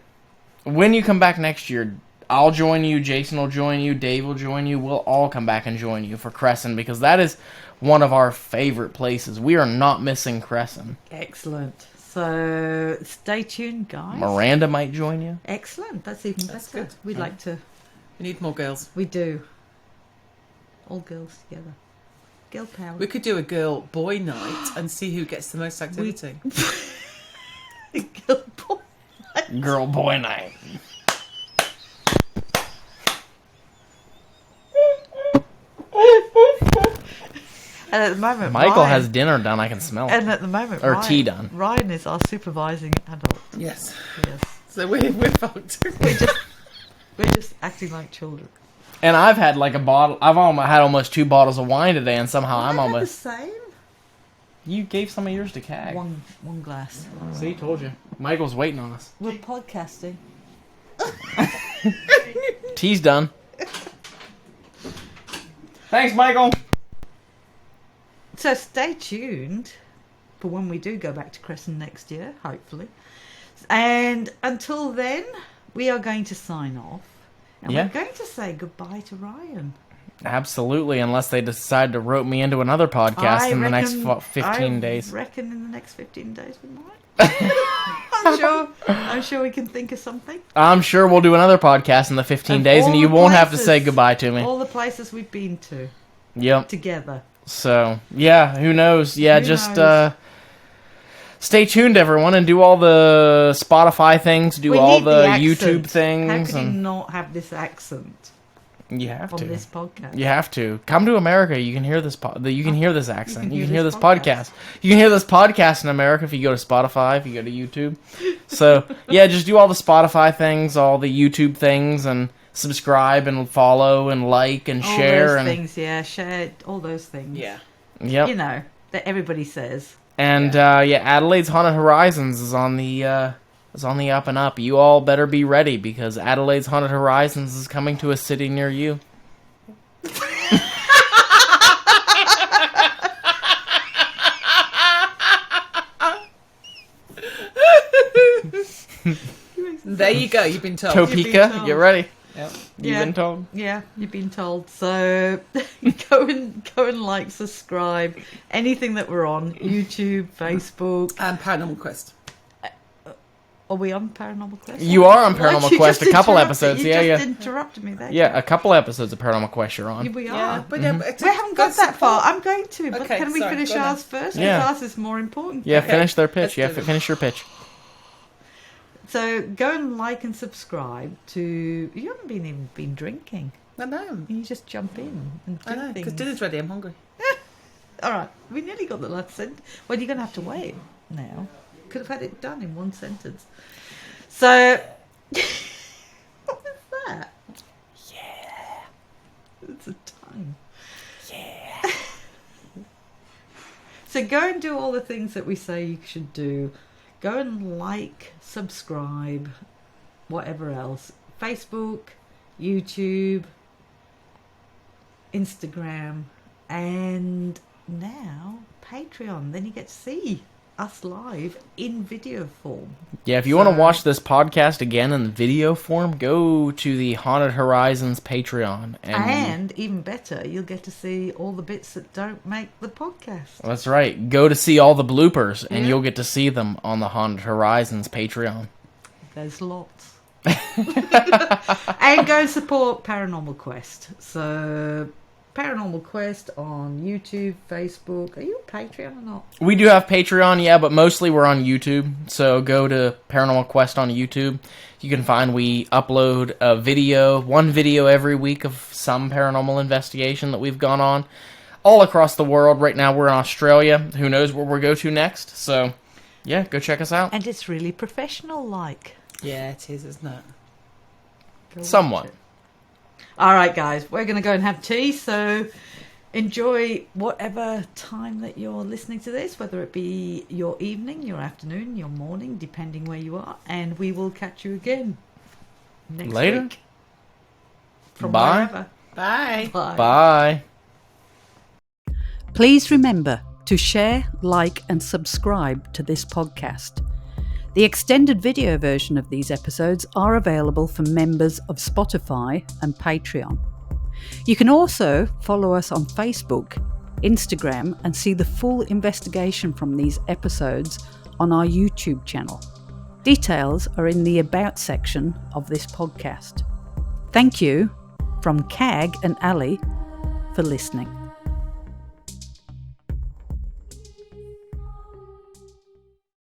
you. When you come back next year, I'll join you, Jason will join you, Dave will join you, we'll all come back and join you for Cresson, because that is one of our favorite places. We are not missing Cresson. Excellent. So, stay tuned, guys. Miranda might join you. Excellent. That's even That's better. good. We'd like to... We need more girls. We do. All girls together. Girl power. We could do a girl-boy night and see who gets the most activity. Girl boy. Girl boy night. And at the moment, Michael Ryan, has dinner done, I can smell And it. at the moment, Or Ryan, tea done. Ryan is our supervising adult. Yes. Yes. So we're fucked. We're just acting like children. And I've had like a bottle, I've almost had almost 2 bottles of wine today, and somehow I'm Are they almost... the same? You gave some of yours to Cag. One glass. See, told you. Michael's waiting on us. We're podcasting. Tea's done. Thanks, Michael. So stay tuned for when we do go back to Cresson next year, hopefully. And until then, we are going to sign off. And we're going to say goodbye to Ryan. Absolutely, unless they decide to rope me into another podcast in the next 15 days. I reckon in the next 15 days we might. I'm sure we can think of something. I'm sure we'll do another podcast in the 15 days, and you won't have to say goodbye to me. All the places we've been to. Yep. Together. So, yeah, who knows? Yeah, stay tuned, everyone, and do all the Spotify things, all the YouTube things. How can you not have this accent? You have to. On this podcast. You have to. Come to America. You can hear this you can hear this accent. You can hear this podcast. You can hear this podcast in America if you go to Spotify, if you go to YouTube. So, yeah, just do all the Spotify things, all the YouTube things, and subscribe and follow and like and share. All those things, yeah. Share all those things. Yeah. Yep. You know, that everybody says. And, Adelaide's Haunted Horizons is on the up and up. You all better be ready, because Adelaide's Haunted Horizons is coming to a city near you. There you go. You've been told. Topeka, get ready. Yep. You've been told. Yeah, you've been told. So go and like, subscribe. Anything that we're on, YouTube, Facebook, and Paranormal Quest. Are we on Paranormal Quest? You are on Paranormal Quest. A couple episodes. You just interrupted me there. Yeah, a couple episodes of Paranormal Quest you're on. We are. Yeah, but we haven't got that far. I'm going to, but can we finish ours first? Yeah. Because ours is more important. Yeah, finish their pitch. Yeah, finish your pitch. So go and like and subscribe to... You haven't even been drinking. I know. You just jump in and do I know, because dinner's ready. I'm hungry. All right. We nearly got the last sentence. Well, you're going to have to wait now. Could have had it done in one sentence. So... What was that? Yeah. It's a tongue. Yeah. So go and do all the things that we say you should do. Go and like, subscribe, whatever else. Facebook, YouTube, Instagram, and now Patreon. Then you get to see us live in video form. Yeah, if you want to watch this podcast again in video form, go to the Haunted Horizons Patreon. And even better, you'll get to see all the bits that don't make the podcast. That's right. Go to see all the bloopers, and you'll get to see them on the Haunted Horizons Patreon. There's lots. And go and support Paranormal Quest. So... Paranormal Quest on YouTube, Facebook. Are you on Patreon or not? We do have Patreon, yeah, but mostly we're on YouTube. So go to Paranormal Quest on YouTube. You can find we upload one video every week of some paranormal investigation that we've gone on all across the world. Right now we're in Australia. Who knows where we'll go to next? So, yeah, go check us out. And it's really professional-like. Yeah, it is, isn't it? Somewhat. All right, guys, we're going to go and have tea, so enjoy whatever time that you're listening to this, whether it be your evening, your afternoon, your morning, depending where you are, and we will catch you again next week. From wherever. Bye. Bye. Bye. Please remember to share, like, and subscribe to this podcast. The extended video version of these episodes are available for members of Spotify and Patreon. You can also follow us on Facebook, Instagram, and see the full investigation from these episodes on our YouTube channel. Details are in the About section of this podcast. Thank you from Cag and Ali for listening.